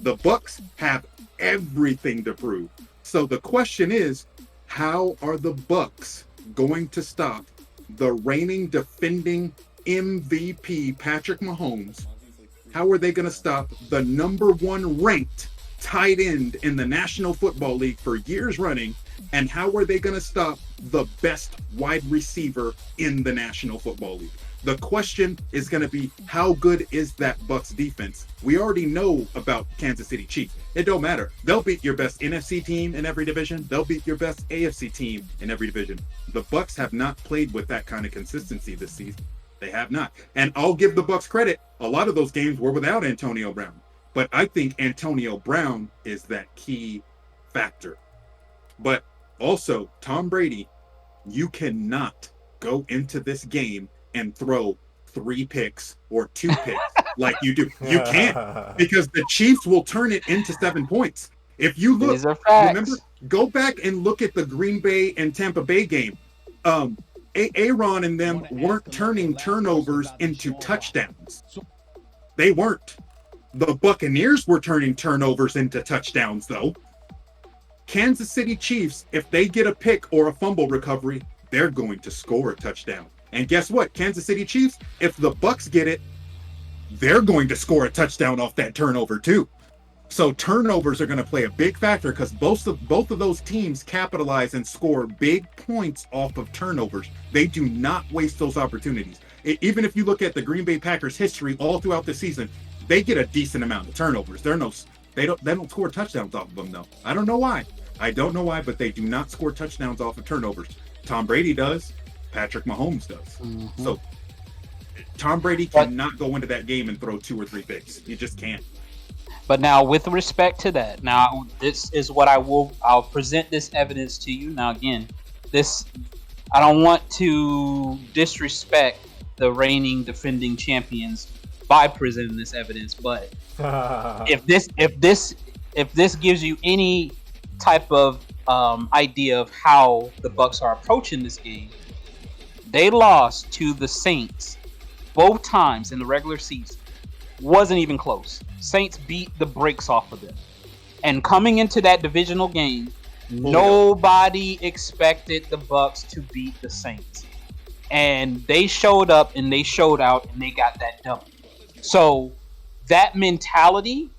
The Bucs have everything to prove. So the question is, how are the Bucs going to stop the reigning defending MVP Patrick Mahomes? How are they going to stop the number 1 ranked tight end in the National Football League for years running? And how are they going to stop the best wide receiver in the National Football League? The question is going to be, how good is that Bucs defense? We already know about Kansas City Chiefs. It don't matter. They'll beat your best NFC team in every division. They'll beat your best AFC team in every division. The Bucs have not played with that kind of consistency this season. They have not. And I'll give the Bucs credit. A lot of those games were without Antonio Brown. But I think Antonio Brown is that key factor. But also, Tom Brady, you cannot go into this game and throw 3 picks or 2 picks like you do. You can't, because the Chiefs will turn it into 7 points. If you look, remember, go back and look at the Green Bay and Tampa Bay game. Aaron and them weren't turning turnovers into touchdowns. They weren't. The Buccaneers were turning turnovers into touchdowns, though. Kansas City Chiefs, if they get a pick or a fumble recovery, they're going to score a touchdown. And guess what? Kansas City Chiefs, if the Bucs get it, they're going to score a touchdown off that turnover too. So turnovers are going to play a big factor because both of those teams capitalize and score big points off of turnovers. They do not waste those opportunities. Even if you look at the Green Bay Packers history all throughout the season, they get a decent amount of turnovers. They don't score touchdowns off of them though. I don't know why, but they do not score touchdowns off of turnovers. Tom Brady does. Patrick Mahomes does. Mm-hmm. So Tom Brady cannot go into that game and throw 2 or 3 picks. You just can't. But now, with respect to that, now this is what I'll present this evidence to you. Now, again, I don't want to disrespect the reigning defending champions by presenting this evidence, but if this gives you any type of idea of how the Bucs are approaching this game, they lost to the Saints both times in the regular season. Wasn't even close. Saints beat the brakes off of them. And coming into that divisional game, nobody expected the Bucs to beat the Saints. And they showed up and they showed out and they got that done. So that mentality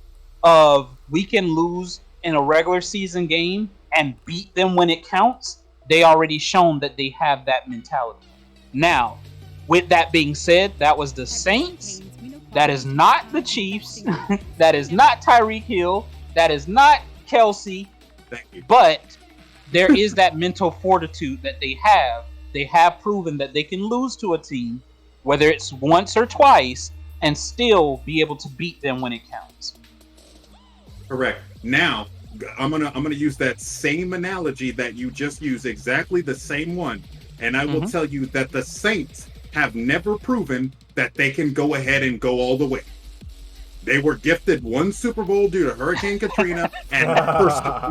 of we can lose in a regular season game and beat them when it counts, they already shown that they have that mentality. Now, with that being said, that was the Saints. That is not the Chiefs. That is not Tyreek Hill. That is not Kelce. Thank you. But there is that mental fortitude that they have. They have proven that they can lose to a team, whether it's once or twice, and still be able to beat them when it counts. Correct. Now, I'm gonna use that same analogy that you just used, exactly the same one, and I will tell you that the Saints have never proven that they can go ahead and go all the way. They were gifted one Super Bowl due to Hurricane Katrina, and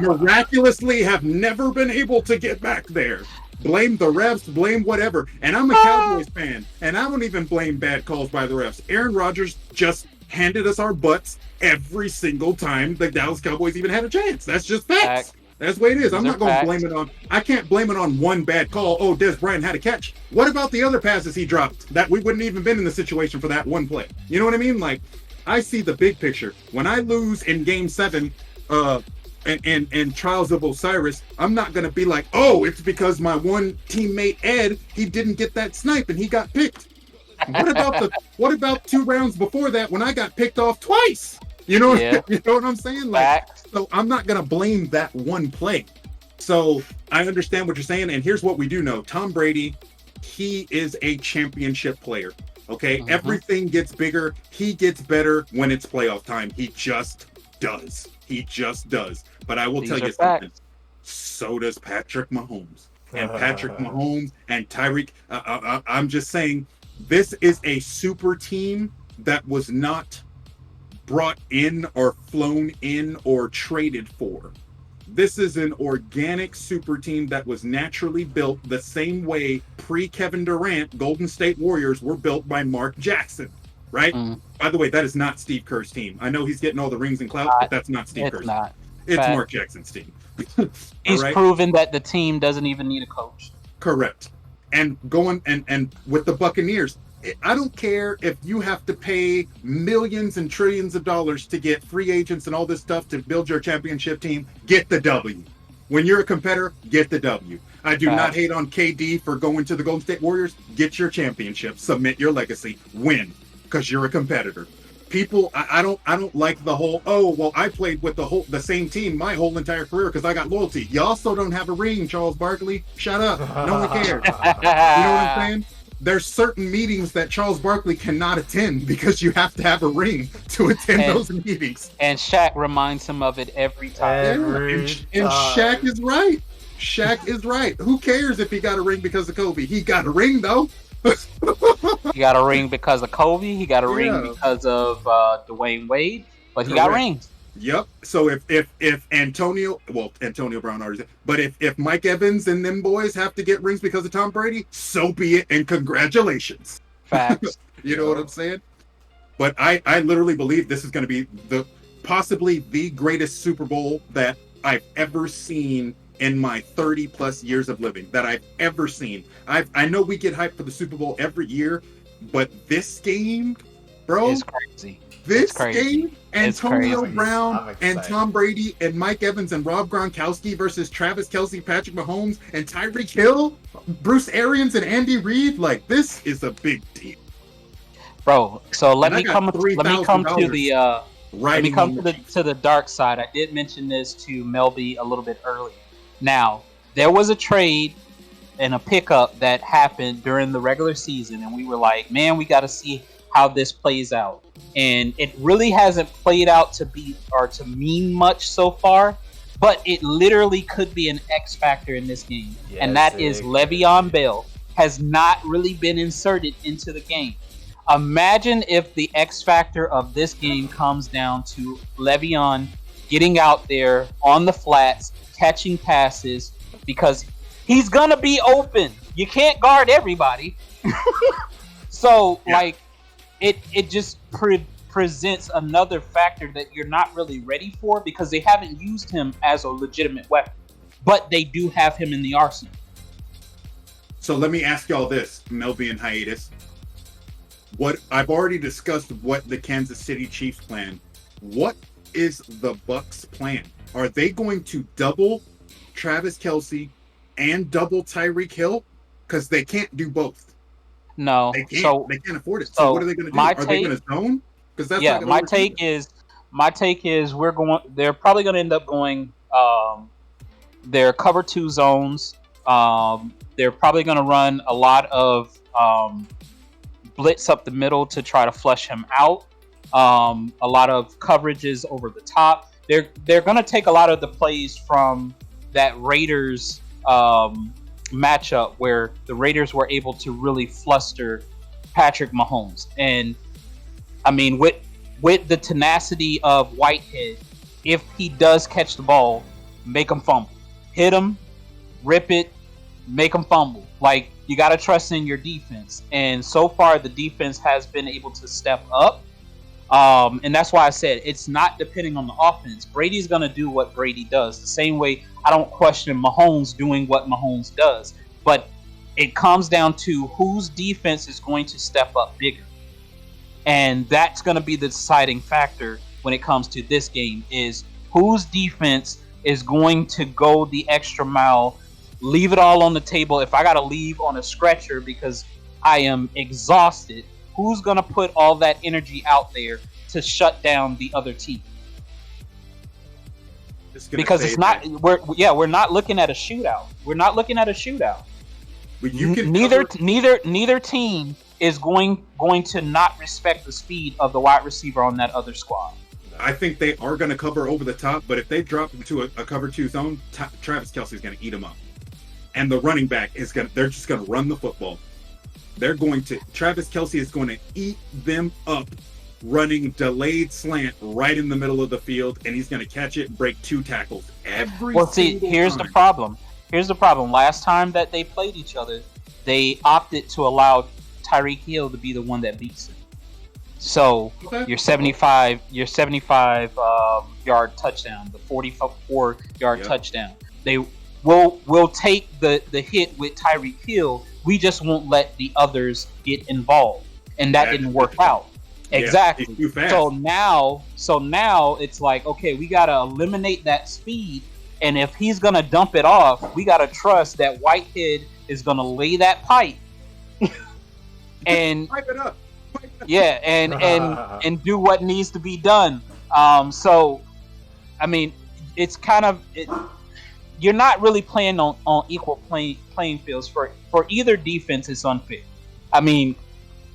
miraculously have never been able to get back there. Blame the refs, blame whatever. And I'm a Cowboys fan, and I don't even blame bad calls by the refs. Aaron Rodgers just handed us our butts every single time the Dallas Cowboys even had a chance. That's just facts. That's the way it is. I'm not going to blame it on. I can't blame it on one bad call. Oh, Des Bryant had a catch. What about the other passes he dropped that we wouldn't even been in the situation for that one play? You know what I mean? Like, I see the big picture. When I lose in Game 7, and Trials of Osiris, I'm not gonna be like, oh, it's because my one teammate Ed, he didn't get that snipe and he got picked. What about 2 rounds before that when I got picked off twice? You know, you know what I'm saying? Like, so I'm not gonna blame that one play. So I understand what you're saying, and here's what we do know: Tom Brady, he is a championship player. Okay, everything gets bigger. He gets better when it's playoff time. He just does. He just does. But I will tell you something. So does Patrick Mahomes. And Patrick Mahomes and Tyreek. I'm just saying, this is a super team that was not brought in or flown in or traded for. This is an organic super team that was naturally built the same way pre-Kevin Durant Golden State Warriors were built by Mark Jackson, right? By the way, that is not Steve Kerr's team. I know he's getting all the rings and clout, but that's not Steve Kerr's team. It's Mark Jackson's team. He's proven that the team doesn't even need a coach. Correct. And going and with the Buccaneers, I don't care if you have to pay millions and trillions of dollars to get free agents and all this stuff to build your championship team. Get the W. When you're a competitor, get the W. I do not hate on KD for going to the Golden State Warriors. Get your championship. Submit your legacy. Win, because you're a competitor. People, I don't like the whole, oh, well, I played with the same team my whole entire career because I got loyalty. You also don't have a ring, Charles Barkley. Shut up. No one cares. You know what I'm saying? There's certain meetings that Charles Barkley cannot attend because you have to have a ring to attend those meetings. And Shaq reminds him of it every time. And Shaq is right. Shaq is right. Who cares if he got a ring because of Kobe? He got a ring, though. He got a ring because of Kobe. He got a ring because of Dwayne Wade. But he got rings. Yep. So if Antonio Brown already said, but if Mike Evans and them boys have to get rings because of Tom Brady, so be it, and congratulations. Facts. You know what I'm saying? But I literally believe this is going to be possibly the greatest Super Bowl that I've ever seen in my 30 plus years of living, that I've ever seen. I know we get hyped for the Super Bowl every year, but this game, bro, is crazy. This game, Antonio Brown and Tom Brady and Mike Evans and Rob Gronkowski versus Travis Kelce, Patrick Mahomes, and Tyreek Hill, Bruce Arians and Andy Reid, like, this is a big deal. Bro, so let me come to the dark side. I did mention this to Melby a little bit earlier. Now, there was a trade and a pickup that happened during the regular season, and we were like, man, we got to see how this plays out. And it really hasn't played out to mean much so far, but it literally could be an X factor in this game. Yes, and that is Le'Veon Bell has not really been inserted into the game. Imagine if the X factor of this game comes down to Le'Veon getting out there on the flats, catching passes, because he's going to be open. You can't guard everybody. So, it just presents another factor that you're not really ready for because they haven't used him as a legitimate weapon. But they do have him in the arsenal. So let me ask y'all this, Melby and Hiatus. What I've already discussed what the Kansas City Chiefs plan. What is the Bucks plan? Are they going to double Travis Kelce and double Tyreek Hill? Because they can't do both. No, they can't afford it. So what are they going to do? Are they going to zone? Because that's my take is they're probably going to end up going their cover 2 zones. They're probably going to run a lot of blitz up the middle to try to flush him out. A lot of coverages over the top. They're going to take a lot of the plays from that Raiders matchup where the Raiders were able to really fluster Patrick Mahomes. And I mean, with the tenacity of Whitehead, if he does catch the ball, make him fumble, hit him, rip it, make him fumble. Like, you got to trust in your defense. And so far, the defense has been able to step up. And that's why I said it's not depending on the offense. Brady's going to do what Brady does. The same way I don't question Mahomes doing what Mahomes does. But it comes down to whose defense is going to step up bigger. And that's going to be the deciding factor when it comes to this game, is whose defense is going to go the extra mile, leave it all on the table. If I got to leave on a stretcher because I am exhausted, who's going to put all that energy out there to shut down the other team? Because it's not, we're not looking at a shootout. We're not looking at a shootout. But you can neither team is going to not respect the speed of the wide receiver on that other squad. I think they are going to cover over the top, but if they drop into a cover 2 zone, Travis Kelce's going to eat them up. And the running back they're just going to run the football. Travis Kelce is going to eat them up, running delayed slant right in the middle of the field, and he's going to catch it and break 2 tackles every here's time. the problem. Here's the problem. Last time that they played each other, they opted to allow Tyreek Hill to be the one that beats him. So your 75 yard touchdown, the 44 yard touchdown. They will take the hit with Tyreek Hill. We just won't let the others get involved, and that didn't work out. Exactly. Too fast. So now it's like, okay, we gotta eliminate that speed, and if he's gonna dump it off, we gotta trust that Whitehead is gonna lay that pipe and pipe it up. Yeah, and do what needs to be done. So, I mean, it's kind of you're not really playing on equal playing fields for either defense. It's unfair. I mean,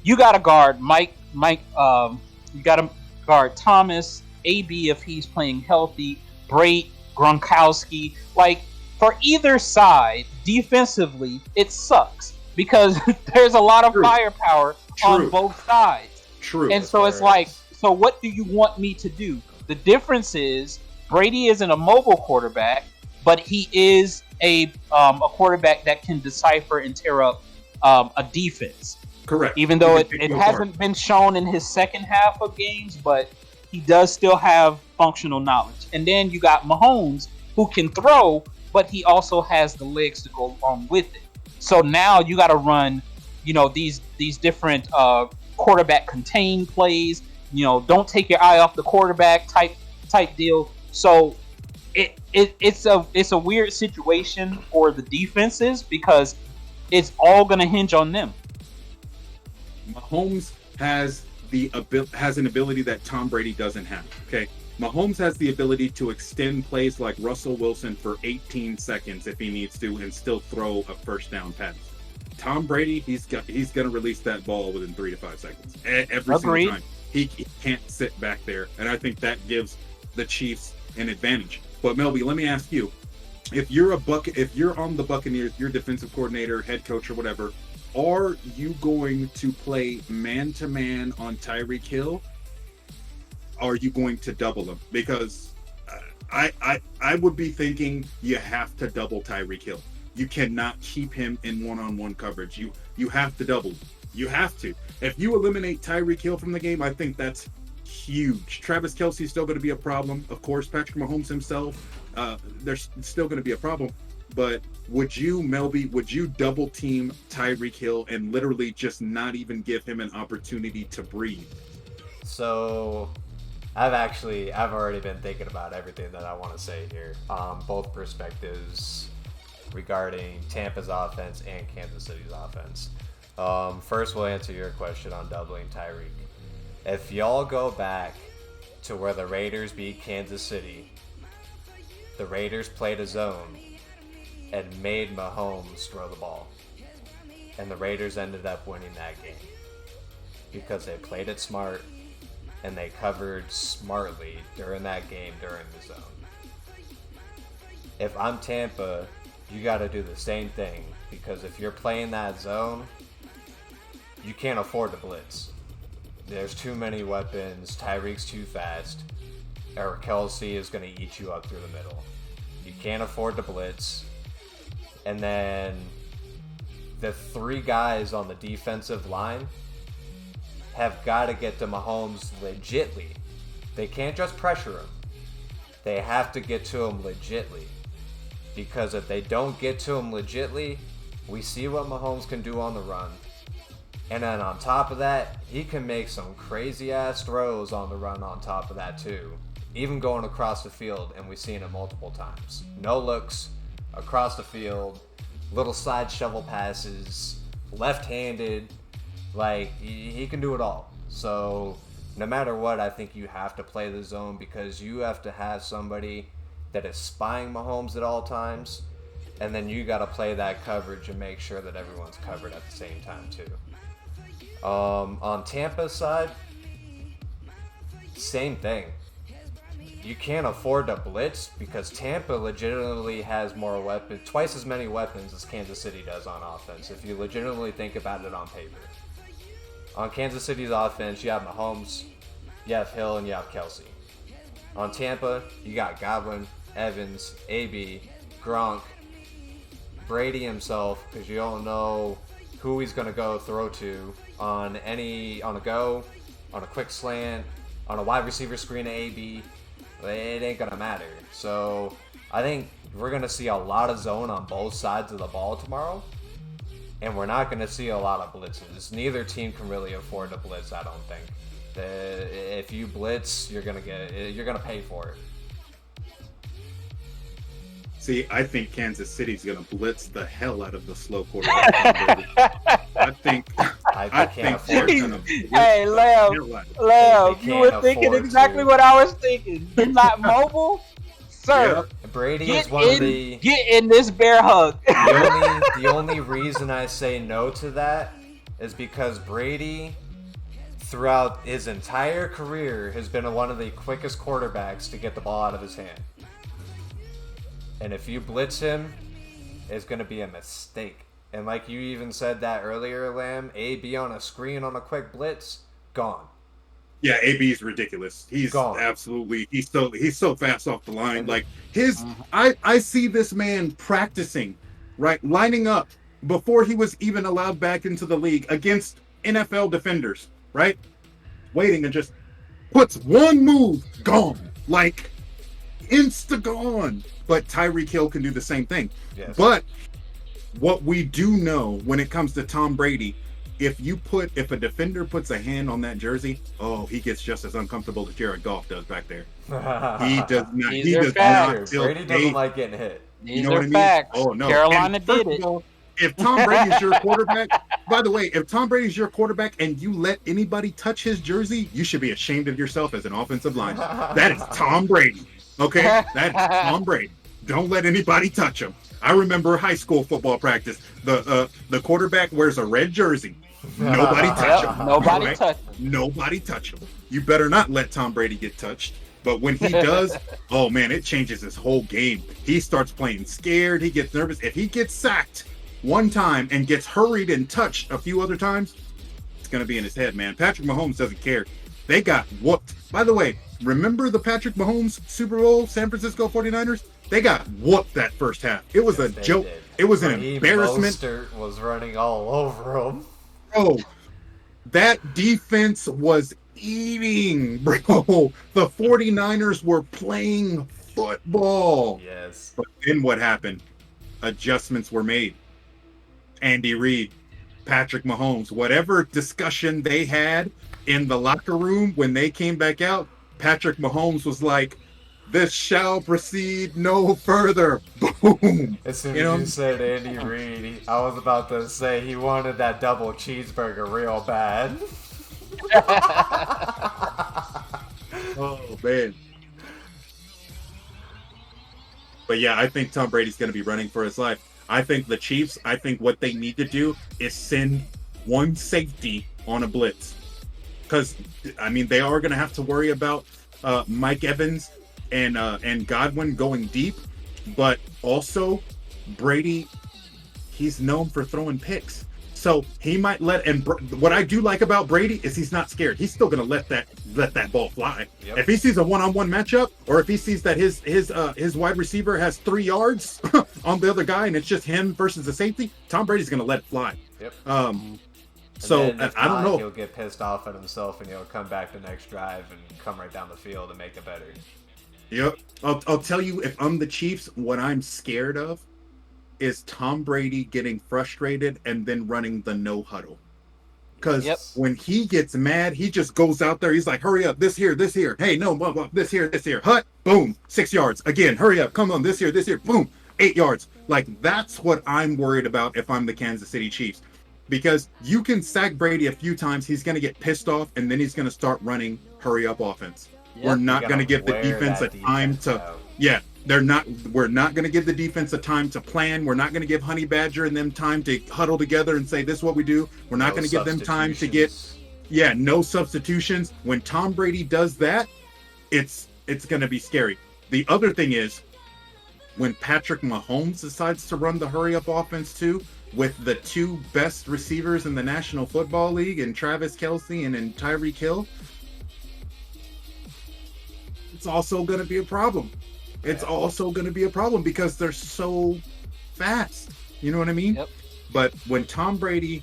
you got to guard Mike. You got to guard Thomas, AB if he's playing healthy, Brait, Gronkowski. Like, for either side, defensively, it sucks because there's a lot of firepower on both sides. True. And so it's like, so what do you want me to do? The difference is Brady isn't a mobile quarterback, but he is a quarterback that can decipher and tear up a defense. Correct. Even though it hasn't been shown in his second half of games, but he does still have functional knowledge. And then you got Mahomes, who can throw, but he also has the legs to go along with it. So now you got to run, these different quarterback contained plays. Don't take your eye off the quarterback type deal. So it's a weird situation for the defenses because it's all going to hinge on them. Mahomes has an ability that Tom Brady doesn't have. Okay, Mahomes has the ability to extend plays like Russell Wilson for 18 seconds if he needs to, and still throw a first down pass. Tom Brady, he's going to release that ball within 3 to 5 seconds every single time. He can't sit back there, and I think that gives the Chiefs an advantage. But Melby, let me ask you: if you're on the Buccaneers, you're defensive coordinator, head coach, or whatever, are you going to play man-to-man on Tyreek Hill? Are you going to double him? Because I would be thinking you have to double Tyreek Hill. You cannot keep him in one-on-one coverage. You have to double him. You have to. If you eliminate Tyreek Hill from the game, I think that's huge. Travis Kelce is still going to be a problem. Of course, Patrick Mahomes himself, there's still going to be a problem. But would you double team Tyreek Hill and literally just not even give him an opportunity to breathe? So I've already been thinking about everything that I want to say here, both perspectives regarding Tampa's offense and Kansas City's offense. First, we'll answer your question on doubling Tyreek. If y'all go back to where the Raiders beat Kansas City, the Raiders played a zone and made Mahomes throw the ball. And the Raiders ended up winning that game. because they played it smart and they covered smartly during that game during the zone. If I'm Tampa, you got to do the same thing, because if you're playing that zone, you can't afford to blitz. There's too many weapons. Tyreek's too fast. Or Kelsey is going to eat you up through the middle. You can't afford to blitz. And then the 3 guys on the defensive line have got to get to Mahomes legitly. They can't just pressure him. They have to get to him legitly. Because if they don't get to him legitly, we see what Mahomes can do on the run. And then on top of that, he can make some crazy ass throws on the run on top of that too. Even going across the field, and we've seen it multiple times. No looks, across the field, little side shovel passes, left-handed, like, he can do it all. So no matter what, I think you have to play the zone, because you have to have somebody that is spying Mahomes at all times, and then you got to play that coverage and make sure that everyone's covered at the same time too. On Tampa's side, same thing. You can't afford to blitz, because Tampa legitimately has more weapons, twice as many weapons as Kansas City does on offense, if you legitimately think about it on paper. On Kansas City's offense, you have Mahomes, you have Hill, and you have Kelsey. On Tampa, you got Godwin, Evans, AB, Gronk, Brady himself, because you don't know who he's going to go throw to on a go, on a quick slant, on a wide receiver screen to AB. It ain't going to matter. So I think we're going to see a lot of zone on both sides of the ball tomorrow, and we're not going to see a lot of blitzes. Neither team can really afford to blitz, I don't think. If you blitz, you're going to pay for it. See, I think Kansas City's going to blitz the hell out of the slow quarterback. I think they're going to blitz Hey, Lamb, you were thinking exactly what I was thinking. You're not mobile? Sir, Brady get is one of the... Get in this bear hug. The only reason I say no to that is because Brady, throughout his entire career, has been one of the quickest quarterbacks to get the ball out of his hand. And if you blitz him, it's going to be a mistake. And like you even said that earlier, Lamb, AB on a screen on a quick blitz, gone. Yeah, AB's ridiculous. He's gone. Absolutely, he's so fast off the line. Like I see this man practicing, right, lining up before he was even allowed back into the league against NFL defenders, right? Waiting and just puts one move, gone. Like insta gone. But Tyreek Hill can do the same thing. Yes. But what we do know when it comes to Tom Brady, if a defender puts a hand on that jersey, he gets just as uncomfortable as Jared Goff does back there. He does not. He does not. Brady doesn't like getting hit. These are facts. Oh no, Carolina did it. If Tom Brady's your quarterback, by the way, if Tom Brady's your quarterback and you let anybody touch his jersey, you should be ashamed of yourself as an offensive lineman. That is Tom Brady. Okay, that's Tom Brady. Don't let anybody touch him. I remember high school football practice. The quarterback wears a red jersey. Nobody touch him. Nobody touch him. Nobody touch him. You better not let Tom Brady get touched. But when he does, oh man, it changes his whole game. He starts playing scared. He gets nervous. If he gets sacked one time and gets hurried and touched a few other times, it's going to be in his head, man. Patrick Mahomes doesn't care. They got whooped. By the way, remember the Patrick Mahomes Super Bowl, San Francisco 49ers? They got whooped that first half. It was a joke. Did. It was an embarrassment. Mostert was running all over him. Bro, that defense was eating, bro. The 49ers were playing football. Yes. But then what happened? Adjustments were made. Andy Reid, Patrick Mahomes, whatever discussion they had in the locker room when they came back out, Patrick Mahomes was like, "This shall proceed no further." Boom. As soon as you said Andy Reid, I was about to say he wanted that double cheeseburger real bad. Oh, man. But yeah, I think Tom Brady's going to be running for his life. I think the Chiefs, what they need to do is send one safety on a blitz. because I mean they are going to have to worry about Mike Evans and Godwin going deep, but also Brady, he's known for throwing picks. So he might let, and what I do like about Brady is he's not scared. He's still gonna let that ball fly. Yep. If he sees a one-on-one matchup, or if he sees that his wide receiver has 3 yards on the other guy, and it's just him versus the safety, Tom Brady's gonna let it fly. Yep. So if I don't not, know. He'll get pissed off at himself and he'll come back the next drive and come right down the field and make it better. Yep. I'll tell you, if I'm the Chiefs, what I'm scared of is Tom Brady getting frustrated and then running the no huddle. Because when he gets mad, he just goes out there. He's like, hurry up, this here. Hey, no, blah, blah, this here. Hut, boom, 6 yards. Again, hurry up, come on, this here, boom, 8 yards. Like, that's what I'm worried about if I'm the Kansas City Chiefs. Because you can sack Brady a few times, he's going to get pissed off, and then he's going to start running hurry up offense. Yep. We're not going to give the defense a time to... out. Yeah, we're not going to give the defense a time to plan. We're not going to give Honey Badger and them time to huddle together and say, this is what we do. We're not going to give them time to get... Yeah, no substitutions. When Tom Brady does that, it's going to be scary. The other thing is, when Patrick Mahomes decides to run the hurry-up offense too, with the 2 best receivers in the National Football League, and Travis Kelce and Tyreek Hill, it's also going to be a problem. It's also going to be a problem because they're so fast. You know what I mean? Yep. But when Tom Brady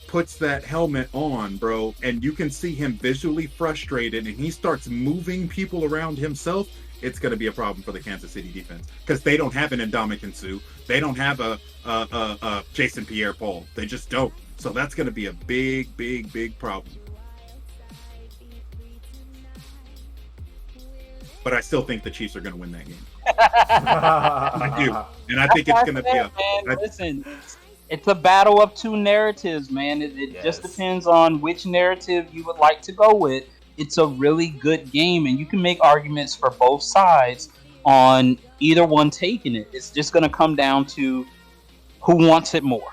puts that helmet on, bro, and you can see him visually frustrated and he starts moving people around himself, it's going to be a problem for the Kansas City defense because they don't have an Ndamukong Suh. They don't have a Jason Pierre-Paul. They just don't. So that's going to be a big, big, big problem. But I still think the Chiefs are going to win that game. I do. And I think it's going to be a... Listen, it's a battle of 2 narratives, man. It just depends on which narrative you would like to go with. It's a really good game, and you can make arguments for both sides on either one taking it. It's just going to come down to who wants it more.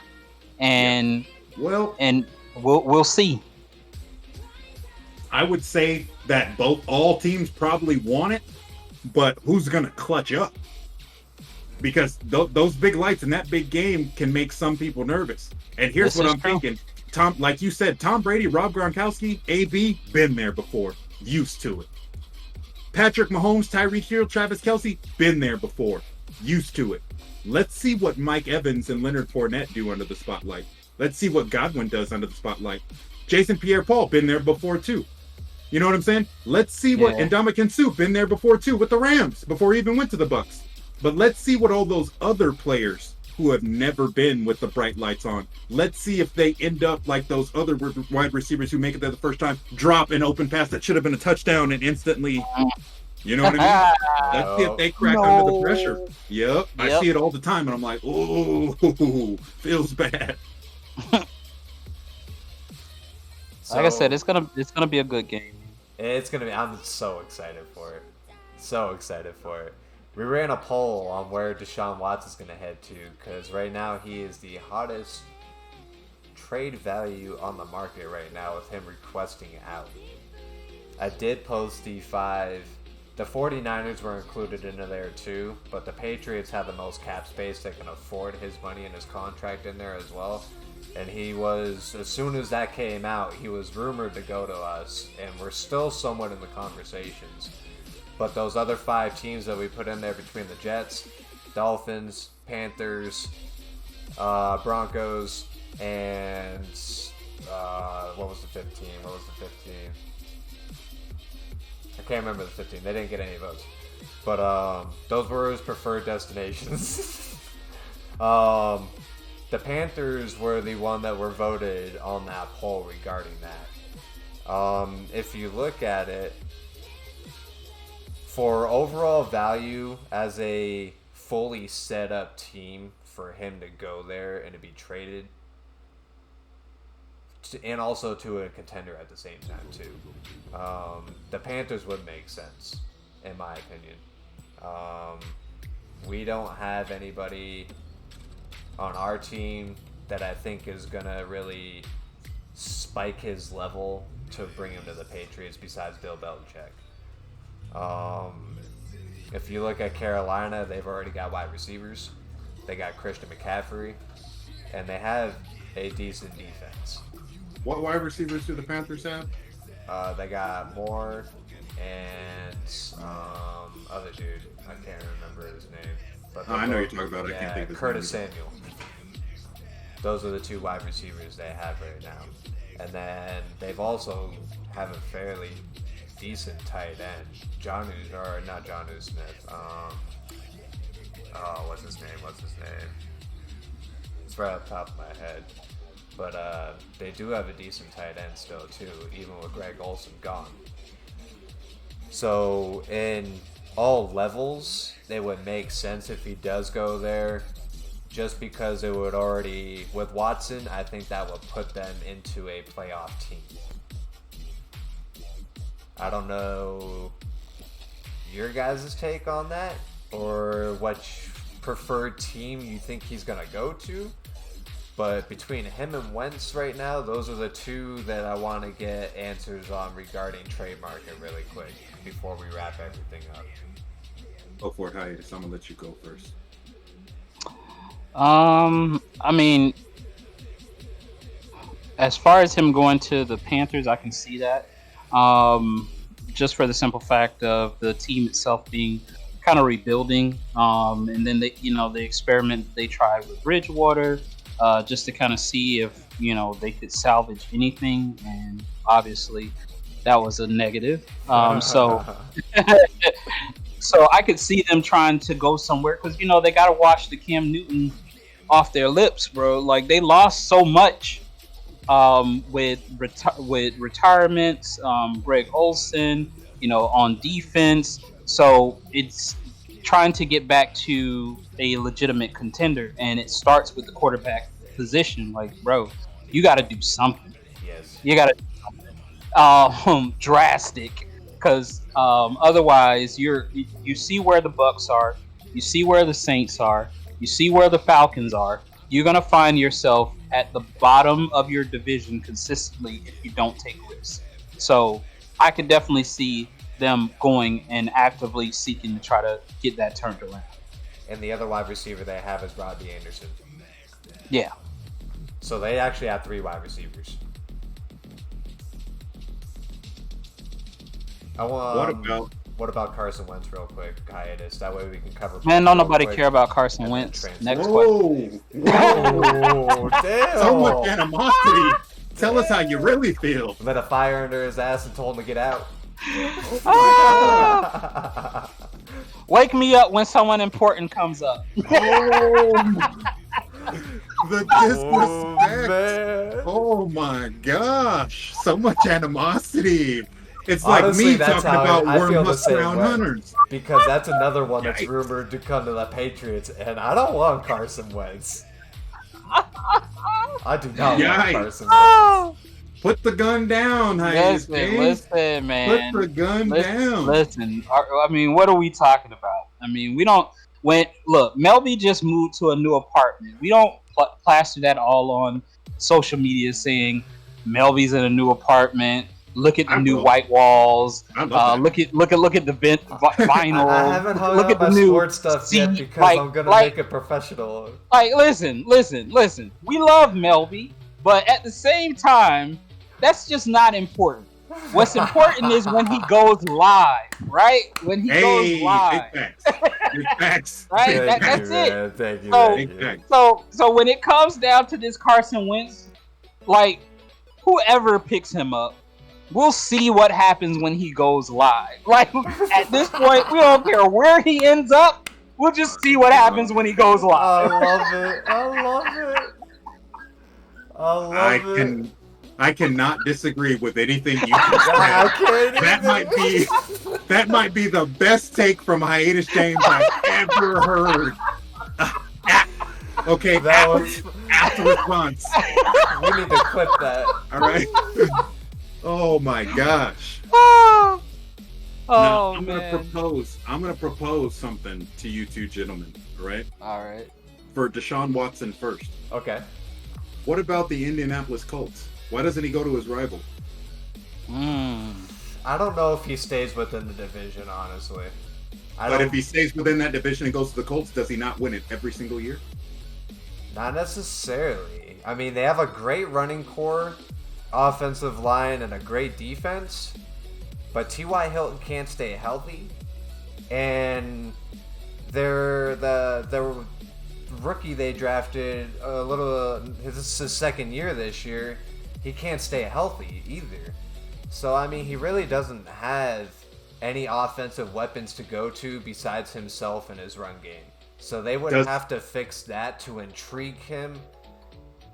And we'll see. I would say that all teams probably want it, but who's going to clutch up? Because those big lights in that big game can make some people nervous. And here's what I'm thinking. Tom, like you said, Tom Brady, Rob Gronkowski, AB, been there before. Used to it. Patrick Mahomes, Tyreek Hill, Travis Kelce, been there before. Used to it. Let's see what Mike Evans and Leonard Fournette do under the spotlight. Let's see what Godwin does under the spotlight. Jason Pierre-Paul, been there before too. You know what I'm saying? Let's see what Ndamukong Suh, been there before too with the Rams before he even went to the Bucks. But let's see what all those other players who have never been with the bright lights on. Let's see if they end up like those other wide receivers who make it there the first time, drop an open pass that should have been a touchdown and instantly, you know what I mean? Let's see if they crack under the pressure. Yep. I see it all the time and I'm like, oh, feels bad. Like I said, it's gonna be a good game. It's gonna be. I'm so excited for it. So excited for it. We ran a poll on where Deshaun Watson's gonna head to because right now he is the hottest trade value on the market right now with him requesting out. I did post the 5. The 49ers were included into there too, but the Patriots have the most cap space that can afford his money and his contract in there as well. And he was, as soon as that came out, he was rumored to go to us, and we're still somewhat in the conversations. But those other 5 teams that we put in there between the Jets, Dolphins, Panthers, Broncos, and what was the 15? I can't remember the 15. They didn't get any votes. But those were his preferred destinations. The Panthers were the one that were voted on that poll regarding that. If you look at it, for overall value as a fully set up team for him to go there and to be traded, and also to a contender at the same time too, the Panthers would make sense, in my opinion. We don't have anybody on our team that I think is gonna really spike his level to bring him to the Patriots besides Bill Belichick. If you look at Carolina, they've already got wide receivers. They got Christian McCaffrey, and they have a decent defense. What wide receivers do the Panthers have? They got Moore and other dude. I can't remember his name. But I know you're talking about. I can't think of his Curtis name. Samuel. Those are the two wide receivers they have right now. And then they've also have a fairly decent tight end. Not Jonnu Smith. What's his name? It's right off the top of my head. But they do have a decent tight end still too, even with Greg Olsen gone. So in all levels, it would make sense if he does go there. Just because it would already, with Watson, I think that would put them into a playoff team. I don't know your guys' take on that, or what preferred team you think he's going to go to. But between him and Wentz right now, those are the two that I want to get answers on regarding trade market really quick before we wrap everything up. Go for it, Hiatus. I'm going to let you go first. I mean, as far as him going to the Panthers, I can see that. Just for the simple fact of the team itself being kind of rebuilding. And then the experiment they tried with Bridgewater, just to kind of see if, they could salvage anything. And obviously that was a negative. So I could see them trying to go somewhere because, they got to wash the Cam Newton off their lips, bro. Like, they lost so much with retirements, Greg Olsen, on defense. So it's trying to get back to a legitimate contender, and it starts with the quarterback position. Like, bro, you got to do something. Yes. You got to do something drastic. Because otherwise, you see where the Bucks are, you see where the Saints are, you see where the Falcons are. You're gonna find yourself at the bottom of your division consistently if you don't take risks. So I could definitely see them going and actively seeking to try to get that turned around. And the other wide receiver they have is Robbie Anderson. Yeah. So they actually have 3 wide receivers. What about Carson Wentz real quick, Hiatus? That way we can cover. Man, don't nobody care about Carson Wentz. Next question. Whoa, damn. So much animosity. Tell us how you really feel. Lit a fire under his ass and told him to get out. Wake me up when someone important comes up. The disrespect. Oh my gosh. So much animosity. It's Honestly, like me talking about Worm Husker Hunters. Because that's another one that's rumored to come to the Patriots, and I don't want Carson Wentz. I do not want Carson Wentz. Put the gun down, Listen, man. Put the gun down. Listen, I mean, what are we talking about? I mean, look, Melby just moved to a new apartment. We don't plaster that all on social media saying Melby's in a new apartment. Look at the new white walls. Look at the vinyl. I haven't hung up my sports stuff yet because I'm gonna make it professional. Like, listen. We love Melby, but at the same time, that's just not important. What's important is when he goes live, right? When he goes live. Big facts. Right? That's it. Thank you. So when it comes down to this Carson Wentz, like, whoever picks him up, we'll see what happens when he goes live. Like, at this point, we don't care where he ends up. We'll just see what happens when he goes live. I love it. I cannot disagree with anything you just said. That might be the best take from Hiatus James I've ever heard. Okay, after response. We need to clip that. All right. Oh my gosh. Oh, now, I'm man. gonna propose something to you two gentlemen. All right. All right. For Deshaun Watson first. Okay. What about the Indianapolis Colts? Why doesn't he go to his rival? I don't know if he stays within the division, honestly. But if he stays within that division and goes to the Colts, does he not win it every single year? Not necessarily. I mean, they have a great running core, offensive line, and a great defense, but T.Y. Hilton can't stay healthy, and the rookie they drafted this is his second year this year. He can't stay healthy either. So I mean, he really doesn't have any offensive weapons to go to besides himself and his run game. So they would have to fix that to intrigue him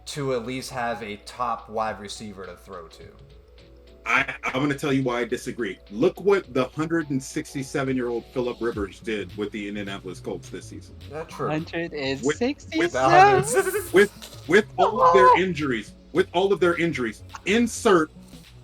to at least have a top wide receiver to throw to. I'm going to tell you why I disagree. Look what the 167-year-old Phillip Rivers did with the Indianapolis Colts this season. That's true. 167. With all of their injuries, insert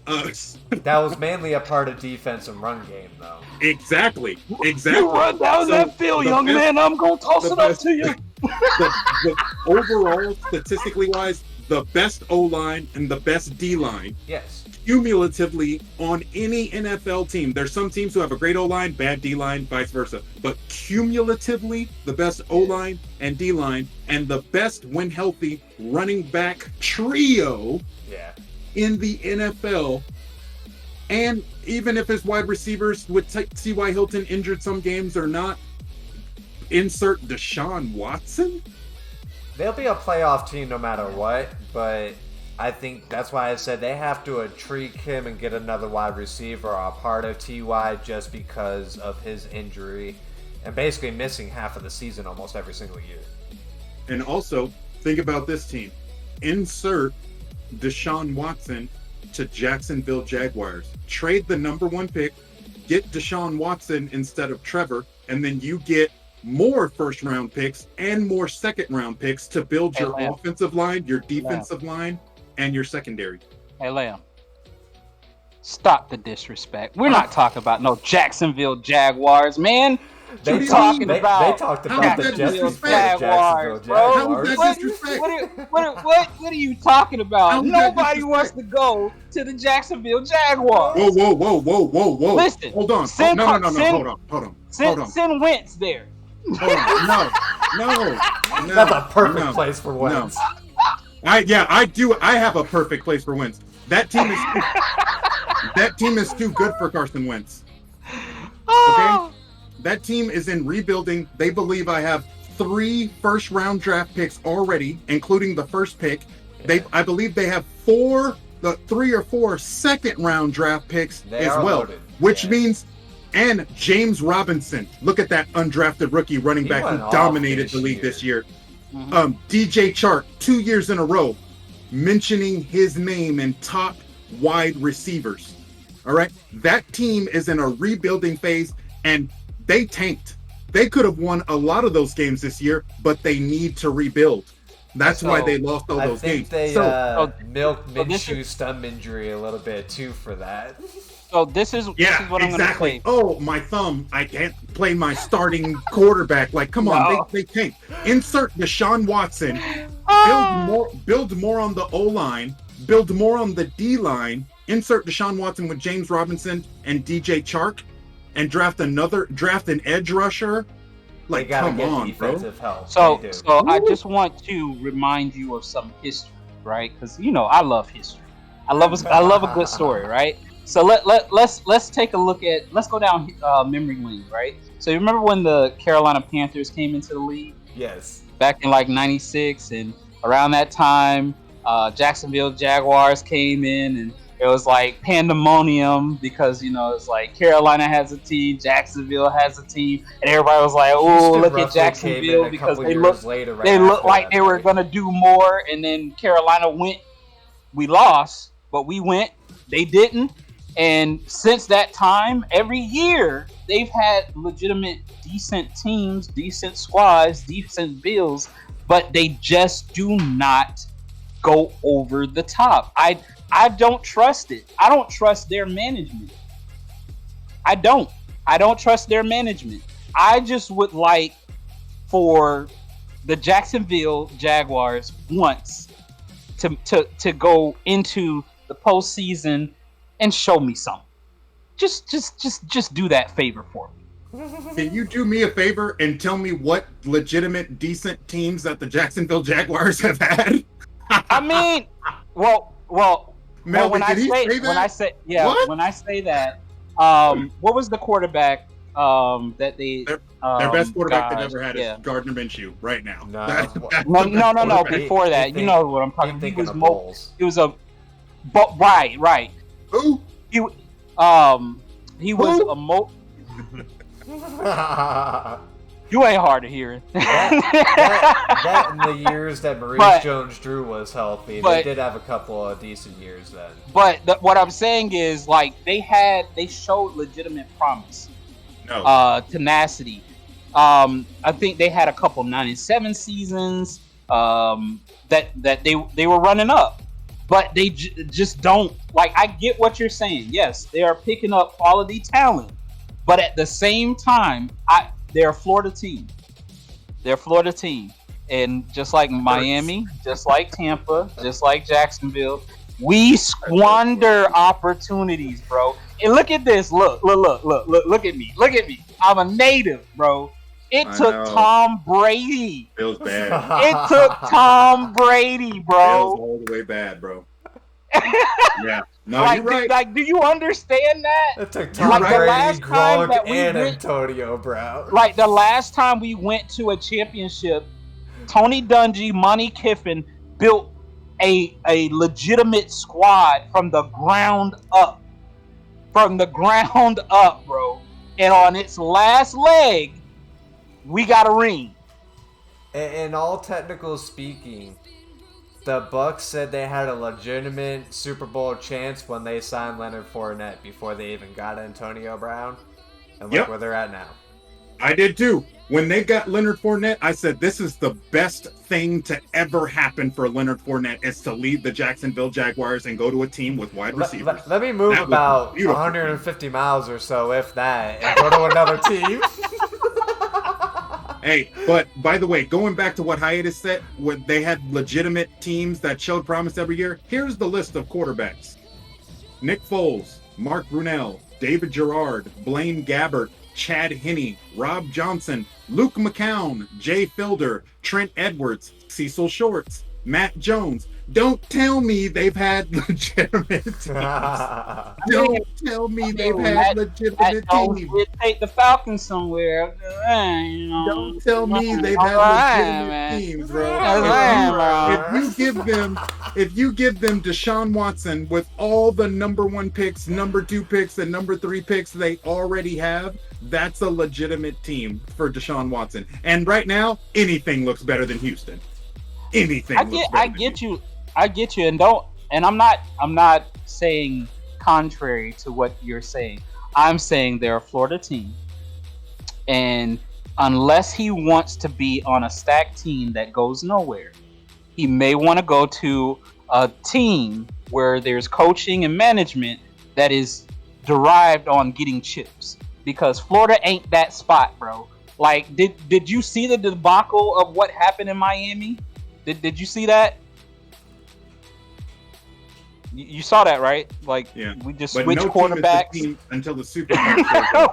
That was mainly a part of defense and run game, though. Exactly. You run down that field, young man. I'm gonna toss it up to you. The overall, statistically wise, the best O-line and the best D-line. Yes. Cumulatively on any NFL team. There's some teams who have a great O-line, bad D-line, vice versa. But cumulatively, the best O-line and D-line and the best, when healthy, running back trio in the NFL. And even if his wide receivers with T.Y. Hilton injured some games or not, insert Deshaun Watson. They'll be a playoff team no matter what, but I think that's why I said they have to intrigue him and get another wide receiver or a part of T.Y. just because of his injury and basically missing half of the season almost every single year. And also, think about this team. Insert Deshaun Watson to Jacksonville Jaguars. Trade the number 1 pick, get Deshaun Watson instead of Trevor, and then you get more first-round picks and more second-round picks to build your offensive line, your defensive line, and your secondary. Hey, Liam. Stop the disrespect. We're not talking about no Jacksonville Jaguars, man. They talking talked about the Jacksonville Jaguars, bro. How was that disrespect? What are you talking about? Nobody wants to go to the Jacksonville Jaguars. Whoa. Listen, hold on. Send Wentz there. Hold on. No. That's a perfect place for Wentz. I do. I have a perfect place for Wentz. That team is too good for Carson Wentz. Okay? That team is in rebuilding. They believe I have 3 first-round draft picks already, including the first pick. I believe they have 3 or 4 second-round draft picks as well, loaded. Which means, and James Robinson. Look at that undrafted rookie running back who dominated the league this year. Mm-hmm. DJ Chark, 2 years in a row, mentioning his name in top wide receivers. All right, that team is in a rebuilding phase, and they tanked. They could have won a lot of those games this year, but they need to rebuild. That's why they lost all those games. They milked Minshew's thumb injury a little bit too for that. So this is what I'm going to say. Oh, my thumb! I can't play my starting quarterback. Like, come on, they tanked. Insert Deshaun Watson. Build more on the O line. Build more on the D line. Insert Deshaun Watson with James Robinson and DJ Chark. And draft an edge rusher. Like, come on, bro. Help. So I just want to remind you of some history, right? Because I love history. I love a good story, right? So let's take a look at. Let's go down memory lane, right? So you remember when the Carolina Panthers came into the league? Yes. Back in like '96, and around that time, Jacksonville Jaguars came in and. It was like pandemonium because, it's like Carolina has a team, Jacksonville has a team, and everybody was like, oh, look at Jacksonville because they looked like they were going to do more. And then Carolina went, we lost, but we went, they didn't. And since that time, every year, they've had legitimate, decent teams, decent squads, decent bills, but they just do not go over the top. I don't trust it. I don't trust their management. I don't trust their management. I just would like for the Jacksonville Jaguars once to go into the postseason and show me something. Just do that favor for me. Can you do me a favor and tell me what legitimate, decent teams that the Jacksonville Jaguars have had? I mean, well, Melvin, when I did he say say that? when I say that, what was the quarterback that they Their best quarterback they've ever had yeah. is Gardner Minshew right now. No. That's No, the best quarterback. before that, you know what I'm talking about. Thinking of Bowles. He was a, but right. Who? He was You ain't hard of hearing. that in the years that Maurice Jones-Drew was healthy, they did have a couple of decent years then. But what I'm saying is, like, they showed legitimate promise, tenacity. I think they had a couple 9-7 seasons that they were running up, but they just don't. Like, I get what you're saying. Yes, they are picking up quality talent, but at the same time, they're a Florida team. They're a Florida team. And just like Miami, just like Tampa, just like Jacksonville, we squander opportunities, bro. And look at this. Look at me. Look at me. I'm a native, bro. It took Tom Brady. Feels bad. It took Tom Brady, bro. Feels all the way bad, bro. Yeah. No, you're right. Do you understand that? It took Tom Brady, Gronk, and went, Antonio Brown. Like, the last time we went to a championship, Tony Dungy, Monty Kiffin built a legitimate squad from the ground up. From the ground up, bro. And on its last leg, we got a ring. In all technical speaking, the Bucs said they had a legitimate Super Bowl chance when they signed Leonard Fournette before they even got Antonio Brown. And look where they're at now. I did too. When they got Leonard Fournette, I said this is the best thing to ever happen for Leonard Fournette is to leave the Jacksonville Jaguars and go to a team with wide receivers. Let me move about 150 miles or so, if that, and go to another team. Hey, but by the way, going back to what Hiatus said, when they had legitimate teams that showed promise every year, here's the list of quarterbacks. Nick Foles, Mark Brunell, David Gerard, Blaine Gabbert, Chad Henne, Rob Johnson, Luke McCown, Jay Fielder, Trent Edwards, Cecil Shorts, Matt Jones. Don't tell me they've had legitimate teams. Don't tell me they've had legitimate teams. Take the Falcons somewhere. Don't tell me they've had legitimate teams, bro. If you give them Deshaun Watson with all the number 1 picks, number 2 picks, and number 3 picks they already have, that's a legitimate team for Deshaun Watson. And right now, anything looks better than Houston. Anything. I get you, and I'm not saying contrary to what you're saying. I'm saying they're a Florida team, and unless he wants to be on a stacked team that goes nowhere, he may want to go to a team where there's coaching and management that is derived on getting chips. Because Florida ain't that spot, bro. Like, did you see the debacle of what happened in Miami? Did you see that? You saw that, right? Like, we just switched quarterbacks team until the Super Bowl.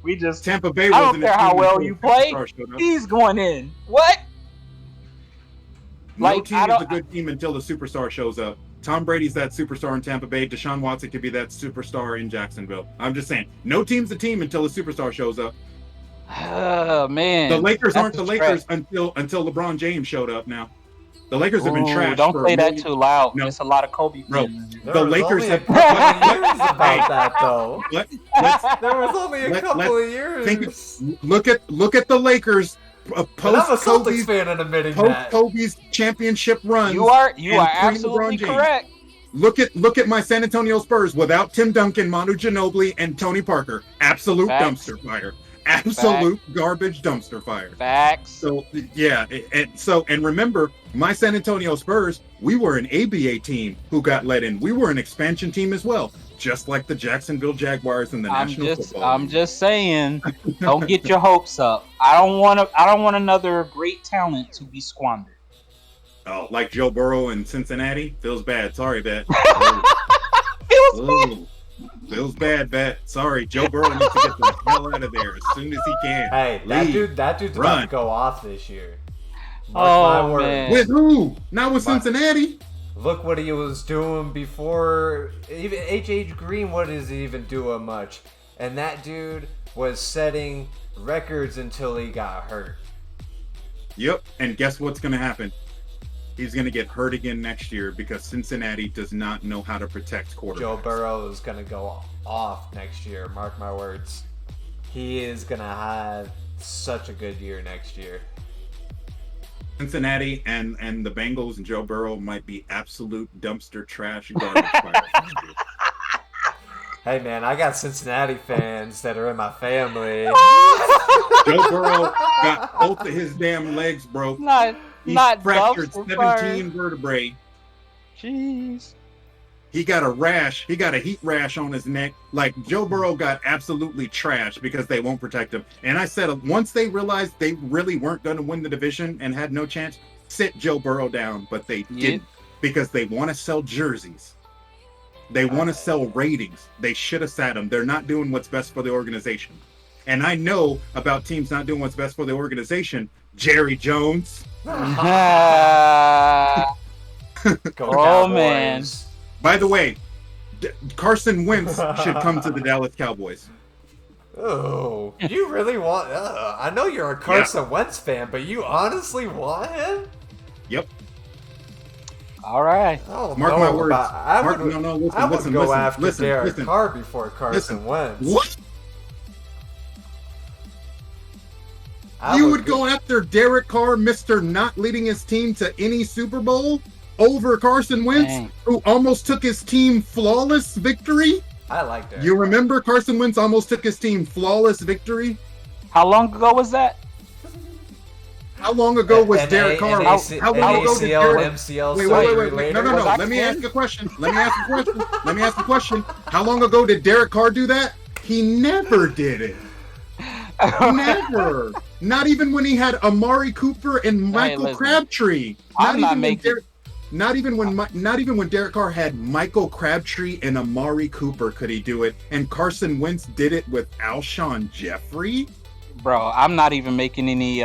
we just Tampa Bay. I don't care how well you play. He's going in. What? No team is a good team until the superstar shows up. Tom Brady's that superstar in Tampa Bay. Deshaun Watson could be that superstar in Jacksonville. I'm just saying, no team's a team until the superstar shows up. Oh man, the Lakers aren't the Lakers until LeBron James showed up. Now, the Lakers have been trashed. Don't say that too loud. No. There's a lot of Kobe fans. The Lakers have about that though. There was only a couple of years. Look at the Lakers. I'm a Celtics fan and admitting that. Kobe's championship runs. You are absolutely correct. Look at my San Antonio Spurs without Tim Duncan, Manu Ginobili, and Tony Parker. Absolute dumpster fire. Absolute garbage dumpster fire. Facts. So yeah, and remember, my San Antonio Spurs, we were an ABA team who got let in. We were an expansion team as well, just like the Jacksonville Jaguars in the National Football League. I'm just saying, don't get your hopes up. I don't want another great talent to be squandered. Oh, like Joe Burrow in Cincinnati? Feels bad. Sorry, Bat. Ooh, Bill's bad, bet. Sorry, Joe Burrow needs to get the hell out of there as soon as he can. Hey, Leave. that dude's Run. about to go off this year. Mark my words. man. With who? Not with Cincinnati. Look what he was doing before. Even H.H. Green wasn't even doing much. And that dude was setting records until he got hurt. Yep. And guess what's going to happen? He's going to get hurt again next year because Cincinnati does not know how to protect quarterbacks. Joe Burrow is going to go off next year. Mark my words. He is going to have such a good year next year. Cincinnati and the Bengals and Joe Burrow might be absolute dumpster trash garbage fires next year. Hey, man, I got Cincinnati fans that are in my family. Joe Burrow got both of his damn legs broke. He Not fractured dumpster 17 fire. vertebrae. Jeez. He got a rash. He got a heat rash on his neck. Like, Joe Burrow got absolutely trashed because they won't protect him. And I said, once they realized they really weren't going to win the division and had no chance, sit Joe Burrow down. But they didn't because they want to sell jerseys. They want to sell ratings. They should have sat him. They're not doing what's best for the organization. And I know about teams not doing what's best for the organization. Jerry Jones. Go Oh, man. Cowboys. By the way, Carson Wentz should come to the Dallas Cowboys. Oh, you really want? I know you're a Carson Wentz fan, but you honestly want him? Yep. All right. Oh, Mark my words. I would, Listen, go after listen, Derek listen. Carr before Carson Wentz. What? I You would go after Derek Carr, Mr. not leading his team to any Super Bowl, over Carson Wentz, Dang. who almost took his team flawless victory? I like Derek. You remember Carson Wentz almost took his team flawless victory? How long ago was that? How long ago was An Derek Carr? an How AC long ago did ACL, Derek... MCL Wait. surgery No. later? Was I Let me 10? ask a question. Let me ask a question. How long ago did Derek Carr do that? He never did it. Never. Not even when he had Amari Cooper and Michael listen. Crabtree. I'm not making. Not even when Derek Carr had Michael Crabtree and Amari Cooper could he do it, and Carson Wentz did it with Alshon Jeffrey. Bro, I'm not even making any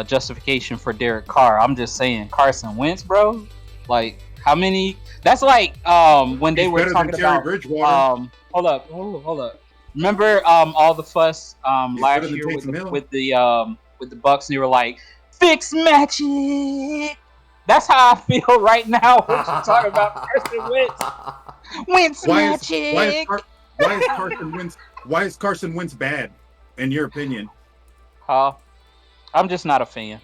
justification for Derek Carr. I'm just saying Carson Wentz, bro. Like, how many? That's like when they He's were better talking than Terry about. Bridgewater. Hold up. Remember all the fuss He's last better than year Taysom Hill. with the Bucks, and they were like, "Fix magic." That's how I feel right now when you talk about Carson Wentz. Wentz magic. Why is Carson Wentz bad, in your opinion? I'm just not a fan.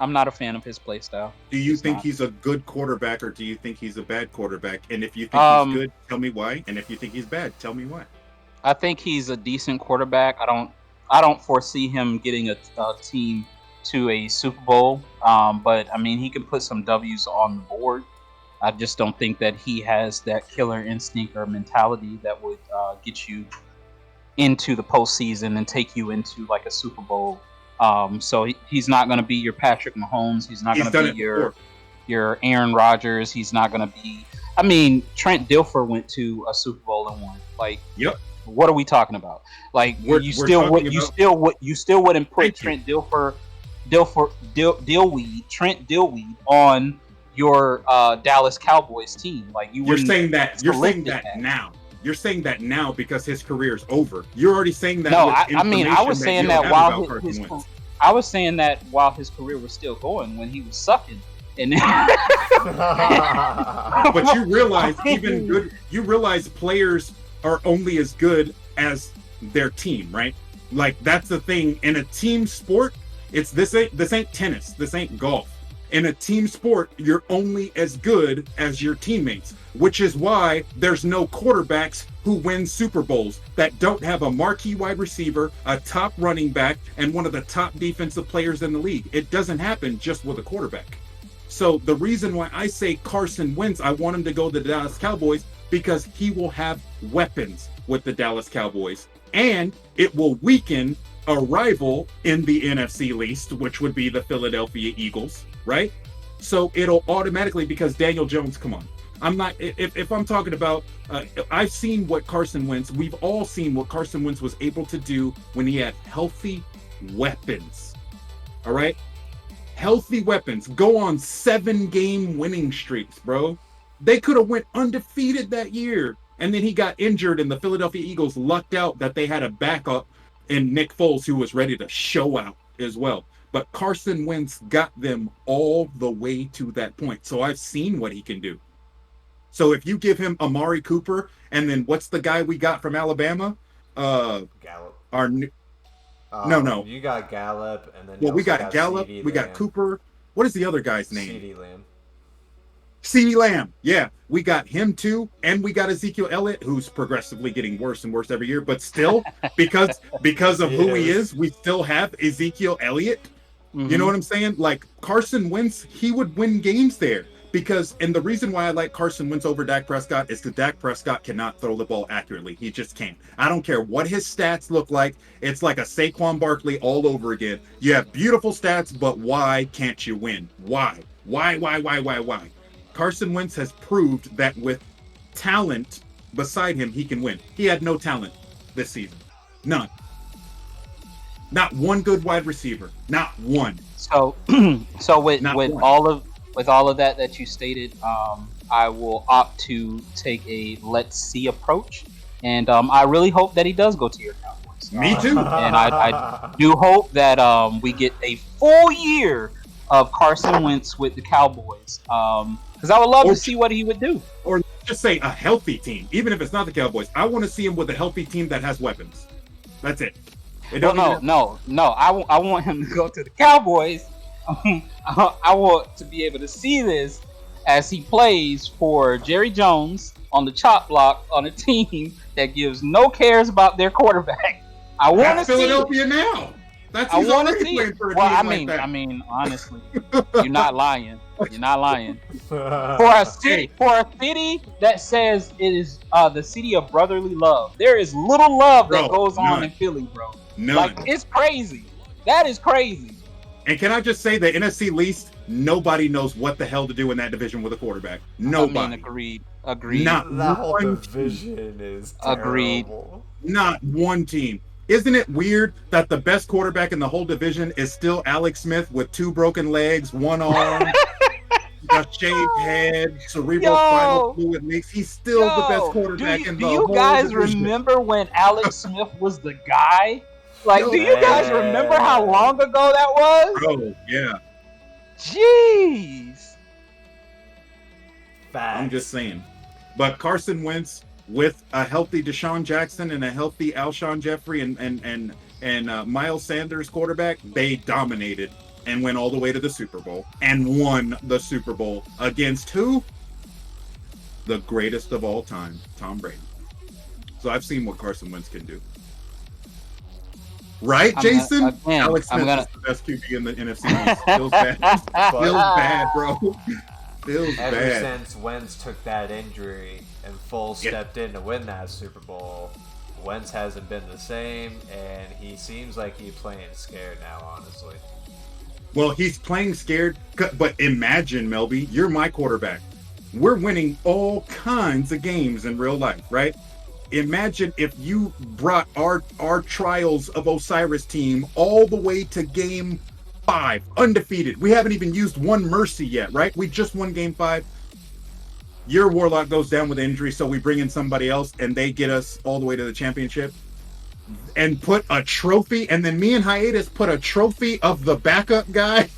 I'm not a fan of his play style. Do you Just think not. he's a good quarterback, or do you think he's a bad quarterback? And if you think he's good, tell me why. And if you think he's bad, tell me why. I think he's a decent quarterback. I don't foresee him getting a team to a Super Bowl. But I mean, he can put some W's on the board. I just don't think that he has that killer instinct or mentality that would get you into the postseason and take you into like a Super Bowl. So he's not going to be your Patrick Mahomes. He's not going to be your Aaron Rodgers. He's not going to be. I mean, Trent Dilfer went to a Super Bowl and won. Like, Yep. What are we talking about? Like, you still wouldn't put Trent Dillweed on your Dallas Cowboys team. Like, you're saying that now. You're saying that now because his career's over. You're already saying that. No, I mean, I was saying that while I was saying that while his career was still going, when he was sucking. And but you realize players are only as good as their team, right? Like, that's the thing in a team sport. It's this ain't tennis, this ain't golf. In a team sport, you're only as good as your teammates, which is why there's no quarterbacks who win Super Bowls that don't have a marquee wide receiver, a top running back, and one of the top defensive players in the league. It doesn't happen just with a quarterback. So the reason why I say Carson Wentz, I want him to go to the Dallas Cowboys, because he will have weapons with the Dallas Cowboys, and it will weaken a rival in the NFC least, which would be the Philadelphia Eagles, right? So it'll automatically, because Daniel Jones, come on. I'm not. If I'm talking about, I've seen what Carson Wentz. We've all seen what Carson Wentz was able to do when he had healthy weapons. All right, healthy weapons. Go on 7-game winning streaks, bro. They could have went undefeated that year, and then he got injured, and the Philadelphia Eagles lucked out that they had a backup in Nick Foles who was ready to show out as well. But Carson Wentz got them all the way to that point. So I've seen what he can do. So if you give him Amari Cooper, and then what's the guy we got from Alabama? Gallup. Our no. You got Gallup, and then Well, we got Gallup. CeeDee We got Lamb. Cooper. What is the other guy's name? CeeDee Lamb. CeeDee Lamb. Yeah, we got him too, and we got Ezekiel Elliott, who's progressively getting worse and worse every year. But still, because of who he is, we still have Ezekiel Elliott. Mhm. You know what I'm saying? Like Carson Wentz, he would win games there. Because, and the reason why I like Carson Wentz over Dak Prescott is because Dak Prescott cannot throw the ball accurately. He just can't. I don't care what his stats look like. It's like a Saquon Barkley all over again. You have beautiful stats, but why can't you win? Why? Why? Carson Wentz has proved that with talent beside him, he can win. He had no talent this season. None. Not one good wide receiver. Not one. So, with Not with one. all of that you stated, I will opt to take a let's see approach, and I really hope that he does go to your Cowboys. Me too. And I do hope that we get a full year of Carson Wentz with the Cowboys, because I would love to see what he would do. Or just say a healthy team, even if it's not the Cowboys. I want to see him with a healthy team that has weapons. That's it. Well, no. I want him to go to the Cowboys. I want to be able to see this as he plays for Jerry Jones on the chop block on a team that gives no cares about their quarterback. I want to see Philadelphia now. That's I he's want to already see playing it. for a Well, team I like mean, that. honestly, you're not lying. You're not lying. For a city that says it is the city of brotherly love, there is little love that Bro, goes on none. in Philly, bro. None. Like, it's crazy. That is crazy. And can I just say the NFC least, nobody knows what the hell to do in that division with a quarterback. Nobody. I mean, agreed. Not That whole one division is Agreed. terrible. Not one team. Isn't it weird that the best quarterback in the whole division is still Alex Smith with 2 broken legs, 1 arm, a shaved head, cerebral spinal fluid leaks? He's still the best quarterback in the whole Do you guys division. remember when Alex Smith was the guy? Like, Yo, do you guys remember how long ago that was? Bro, yeah. Jeez. Facts. I'm just saying. But Carson Wentz with a healthy Deshaun Jackson and a healthy Alshon Jeffrey and Miles Sanders quarterback, they dominated and went all the way to the Super Bowl and won the Super Bowl against who? The greatest of all time, Tom Brady. So I've seen what Carson Wentz can do. Right, Jason? Alex Smith is the best QB in the NFC East. Feels bad. Feels bad, bro. Feels Ever bad. since Wentz took that injury and Foles stepped in to win that Super Bowl, Wentz hasn't been the same, and he seems like he's playing scared now, honestly. Well, he's playing scared, but imagine, Melby, you're my quarterback. We're winning all kinds of games in real life, right? Imagine if you brought our Trials of Osiris team all the way to game 5, undefeated. We haven't even used one mercy yet, right? We just won game 5. Your Warlock goes down with injury, so we bring in somebody else, and they get us all the way to the championship. And put a trophy, and then me and Hiatus put a trophy of the backup guy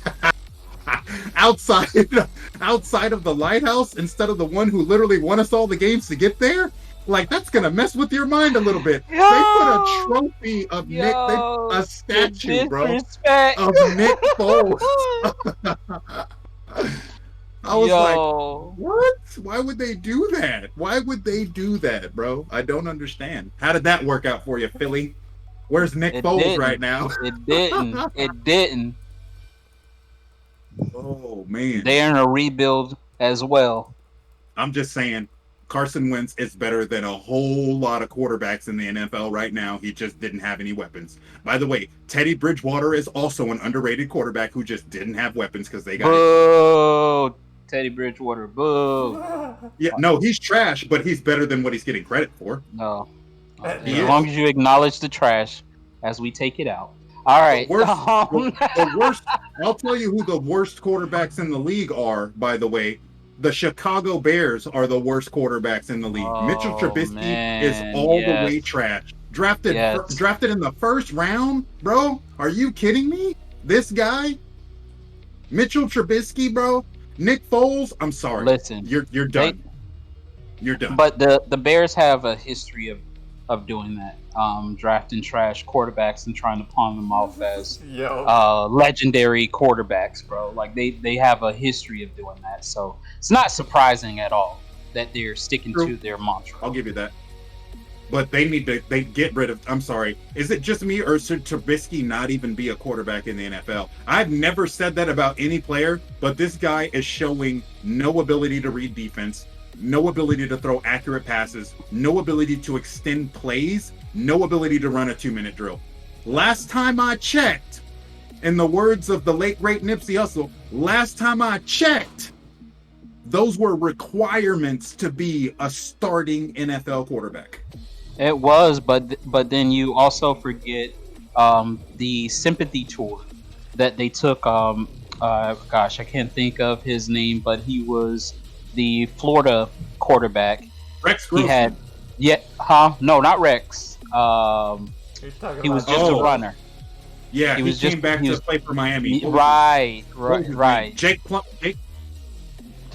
outside of the lighthouse instead of the one who literally won us all the games to get there. Like, that's gonna mess with your mind a little bit. They put a trophy of Nick, a statue, bro, of Nick Foles. I was like, what? Why would they do that? Why would they do that, bro? I don't understand. How did that work out for you, Philly? Where's Nick Foles right now? It didn't. It didn't. Oh, man. They're in a rebuild as well. I'm just saying, Carson Wentz is better than a whole lot of quarterbacks in the NFL right now. He just didn't have any weapons. By the way, Teddy Bridgewater is also an underrated quarterback who just didn't have weapons because they got Boo! Teddy Bridgewater, boo. Yeah, no, he's trash, but he's better than what he's getting credit for. No. As He long is. as you acknowledge the trash as we take it out. All right. The worst. I'll tell you who the worst quarterbacks in the league are. By the way, the Chicago Bears are the worst quarterbacks in the league. Mitchell Trubisky is all the way trash. Drafted in the first round, bro. Are you kidding me? This guy, Mitchell Trubisky, bro. Nick Foles. I'm sorry. Listen, you're done. You're done. But the Bears have a history of doing that, drafting trash quarterbacks and trying to pawn them off as legendary quarterbacks, bro. Like they have a history of doing that, so it's not surprising at all that they're sticking to their mantra. I'll give you that. But they get rid of. I'm sorry. Is it just me, or should Trubisky not even be a quarterback in the NFL? I've never said that about any player, but this guy is showing no ability to read defense, no ability to throw accurate passes, no ability to extend plays, no ability to run a 2-minute drill. Last time I checked, in the words of the late great Nipsey Hussle, last time I checked, those were requirements to be a starting NFL quarterback. It was, but then you also forget the sympathy tour that they took. Gosh, I can't think of his name, but he was the Florida quarterback. Rex Grossman. He had, no, not Rex. He was just a runner. Yeah, he came back to play for Miami. Right. Jake Plum.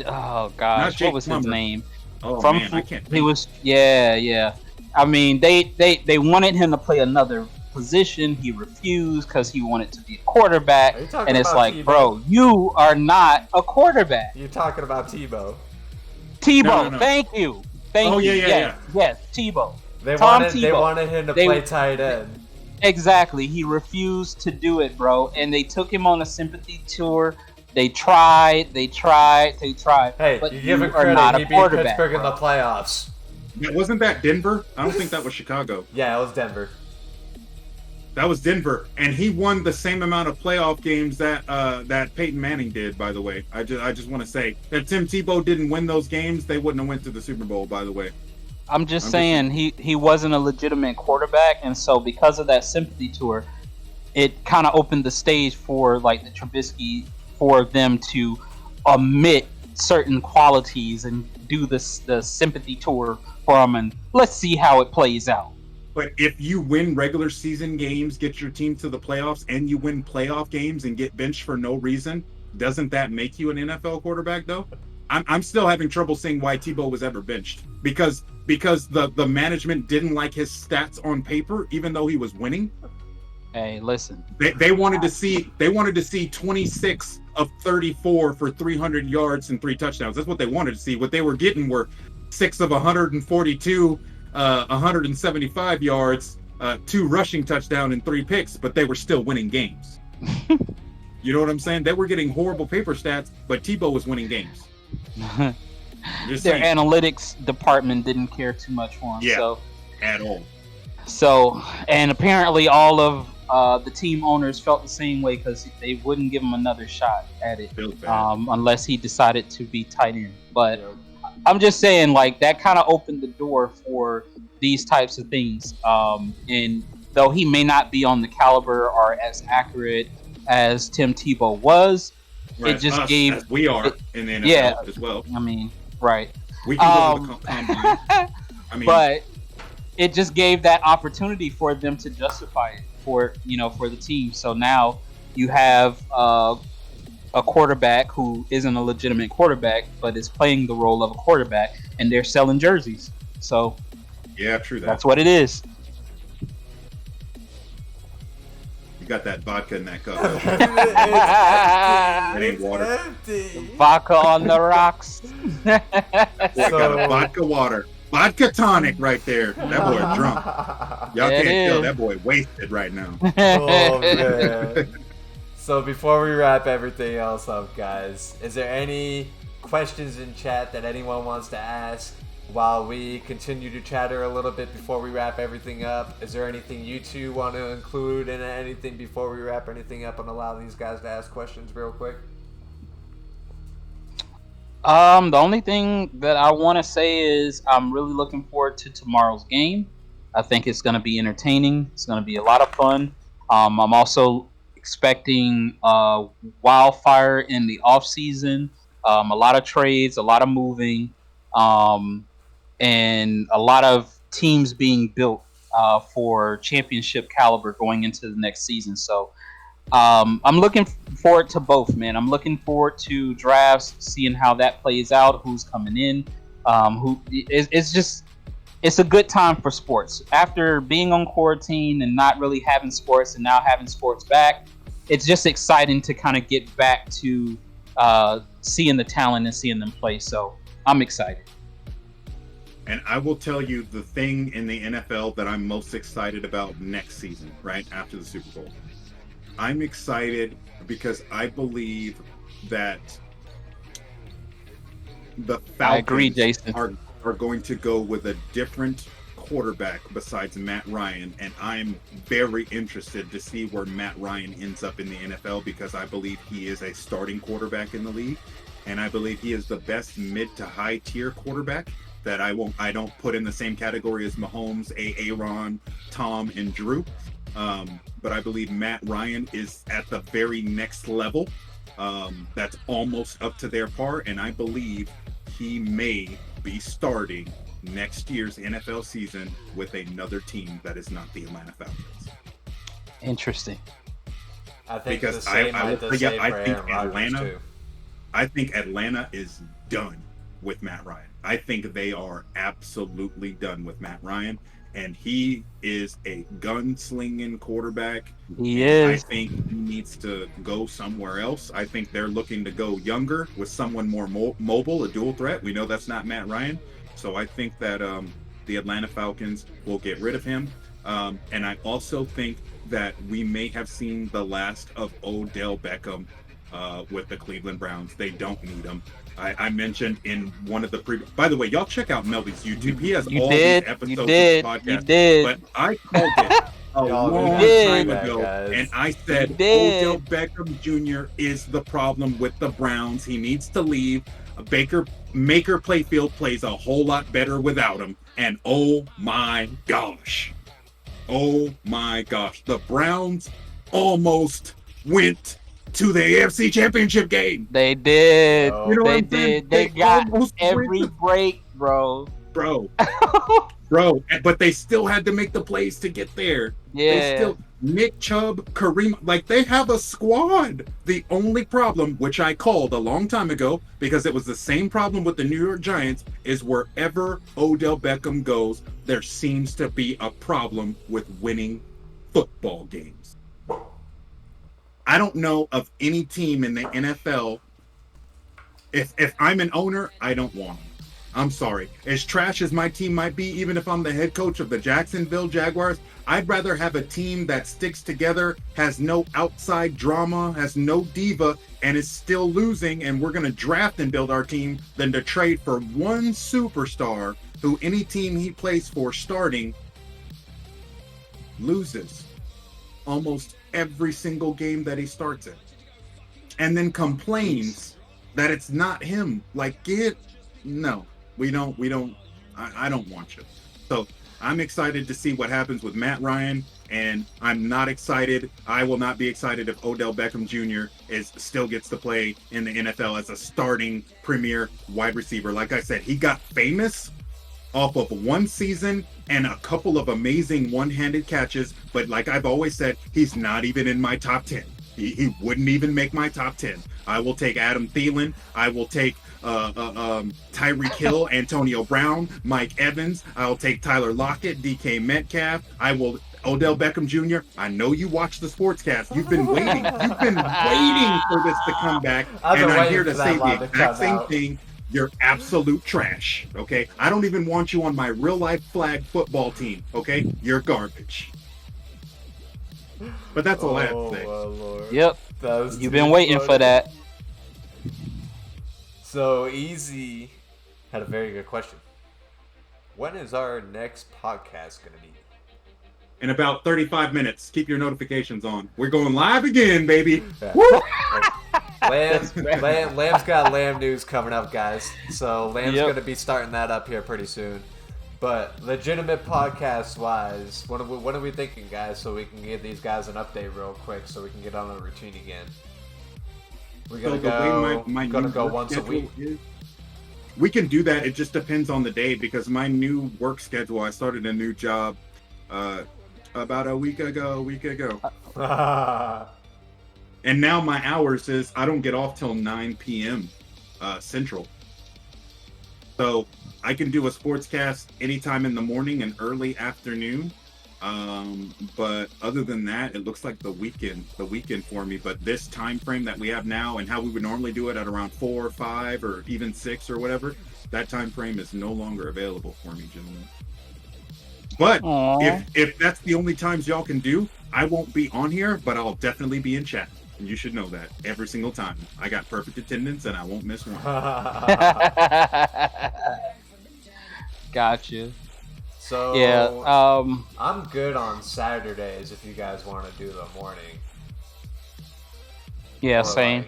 Oh gosh, what was his name? Oh man, I can't think. He was yeah. I mean, they wanted him to play another position. He refused because he wanted to be a quarterback. And it's like, Tebow? Bro, you are not a quarterback. You're talking about Tebow. No. Thank you. Yes, Tebow. They wanted him to play tight end. Exactly. He refused to do it, bro. And they took him on a sympathy tour. They tried. Hey, but you give him are not credit. He a beat quarterback, Pittsburgh bro. in the playoffs. Wasn't that Denver? I don't think that was Chicago. Yeah, it was Denver. That was Denver, and he won the same amount of playoff games that Peyton Manning did. By the way, I just want to say that Tim Tebow didn't win those games, they wouldn't have went to the Super Bowl. By the way, I'm just saying he wasn't a legitimate quarterback, and so because of that sympathy tour, it kind of opened the stage for like the Trubisky, for them to omit certain qualities and do the sympathy tour for him, and let's see how it plays out. But if you win regular season games, get your team to the playoffs, and you win playoff games and get benched for no reason, doesn't that make you an NFL quarterback though? I'm still having trouble seeing why Tebow was ever benched, because the management didn't like his stats on paper, even though he was winning. Hey, listen. They wanted to see 26 of 34 for 300 yards and 3 touchdowns. That's what they wanted to see. What they were getting were 6 of 142, 175 yards, 2 rushing touchdown and 3 picks, but they were still winning games. You know what I'm saying? They were getting horrible paper stats, but Tebow was winning games. Their analytics department didn't care too much for him. Yeah, so, at all. So, and apparently all of the team owners felt the same way, because they wouldn't give him another shot at it unless he decided to be tight end. But I'm just saying, like, that kind of opened the door for these types of things. And though he may not be on the caliber or as accurate as Tim Tebow was, it just gave... As we are in the NFL as well. I mean, right. We can go to the combine. I mean, but it just gave that opportunity for them to justify it for the team. So now you have a quarterback who isn't a legitimate quarterback, but is playing the role of a quarterback, and they're selling jerseys. So yeah, true that. That's what it is. You got that vodka in that cup. It ain't water. Empty. Vodka on the rocks. I got a vodka water. Vodka tonic right there. That boy drunk. Y'all It can't tell is. that boy wasted right now. Oh, man. So before we wrap everything else up, guys, is there any questions in chat that anyone wants to ask while we continue to chatter a little bit before we wrap everything up? Is there anything you two want to include in anything before we wrap anything up and allow these guys to ask questions real quick? The only thing that I want to say is I'm really looking forward to tomorrow's game. I think it's going to be entertaining. It's going to be a lot of fun. I'm also expecting wildfire in the off season. A lot of trades, a lot of moving, um, and a lot of teams being built for championship caliber going into the next season. So I'm looking forward to both, man. I'm looking forward to drafts, seeing how that plays out, who's coming in, it's just it's a good time for sports. After being on quarantine and not really having sports, and now having sports back, it's just exciting to kind of get back to seeing the talent and seeing them play. So I'm excited. And I will tell you the thing in the NFL that I'm most excited about next season, right after the Super Bowl. I'm excited because I believe that the I agree, Falcons Jason. are going to go with a different quarterback besides Matt Ryan, and I'm very interested to see where Matt Ryan ends up in the NFL because I believe he is a starting quarterback in the league, and I believe he is the best mid to high tier quarterback that I don't put in the same category as Mahomes, Aaron, Tom, and Drew. But I believe Matt Ryan is at the very next level. That's almost up to their par, and I believe he may be starting next year's NFL season with another team that is not the Atlanta Falcons. Interesting. I think Because the same I might will the tell you, same I for think Aaron Rodgers, Atlanta, too. I think Atlanta is done with Matt Ryan. I think they are absolutely done with Matt Ryan, and he is a gunslinging quarterback. He And I is. think he needs to go somewhere else. I think they're looking to go younger with someone more mobile, a dual threat. We know that's not Matt Ryan, so I think that the Atlanta Falcons will get rid of him. And I also think that we may have seen the last of Odell Beckham with the Cleveland Browns. They don't need him. I mentioned in one of the by the way, y'all check out Melvy's YouTube. He has all these episodes of the podcast. But I called it a long time ago, and I said Odell Beckham Jr. is the problem with the Browns. He needs to leave. Baker Playfield plays a whole lot better without him. And oh my gosh, the Browns almost went to the AFC Championship game. They did. Bro. You know what They I'm saying? did. They got almost every went break, bro. bro. But they still had to make the plays to get there. Yeah. They still Nick Chubb, Kareem, like they have a squad. The only problem, which I called a long time ago, because it was the same problem with the New York Giants, is wherever Odell Beckham goes, there seems to be a problem with winning football games. I don't know of any team in the NFL. If I'm an owner, I don't want them. I'm sorry. As trash as my team might be, even if I'm the head coach of the Jacksonville Jaguars, I'd rather have a team that sticks together, has no outside drama, has no diva, and is still losing, and we're going to draft and build our team, than to trade for one superstar who any team he plays for starting loses almost every single game that he starts in, and then complains that it's not him. Like, we don't. I don't want you. So I'm excited to see what happens with Matt Ryan, and I'm not excited. I will not be excited if Odell Beckham Jr. still gets to play in the NFL as a starting premier wide receiver. Like I said, he got famous off of one season and a couple of amazing one-handed catches, but like I've always said, he's not even in my top 10. He wouldn't even make my top 10. I will take Adam Thielen. I will take Tyreek Hill, Antonio Brown, Mike Evans. I'll take Tyler Lockett, DK Metcalf. Odell Beckham Jr. I know you watch the Sportscast. You've been waiting. You've been waiting for this to come back. And I'm here to say the exact same thing. You're absolute trash, okay? I don't even want you on my real-life flag football team, okay? You're garbage. But that's all I have to say. Lord. Yep. You've been waiting for that. So Easy had a very good question. When is our next podcast going to be? In about 35 minutes. Keep your notifications on. We're going live again, baby. Yeah. Woo! Lamb's got Lamb news coming up, guys. So Lamb's going to be starting that up here pretty soon. But legitimate podcast-wise, what are we thinking, guys? So we can give these guys an update real quick, so we can get on a routine again. We're gonna go once a week. We can do that. It just depends on the day because my new work schedule. I started a new job about a week ago. And now my hours is I don't get off till 9 p.m. Central. So I can do a sportscast anytime in the morning and early afternoon. But other than that, it looks like the weekend for me. But this time frame that we have now and how we would normally do it at around 4 or 5 or even 6 or whatever, that time frame is no longer available for me, gentlemen. But if that's the only times y'all can do, I won't be on here, but I'll definitely be in chat. And you should know that every single time. I got perfect attendance and I won't miss one. Gotcha. So yeah, I'm good on Saturdays if you guys want to do the morning. Yeah, or same.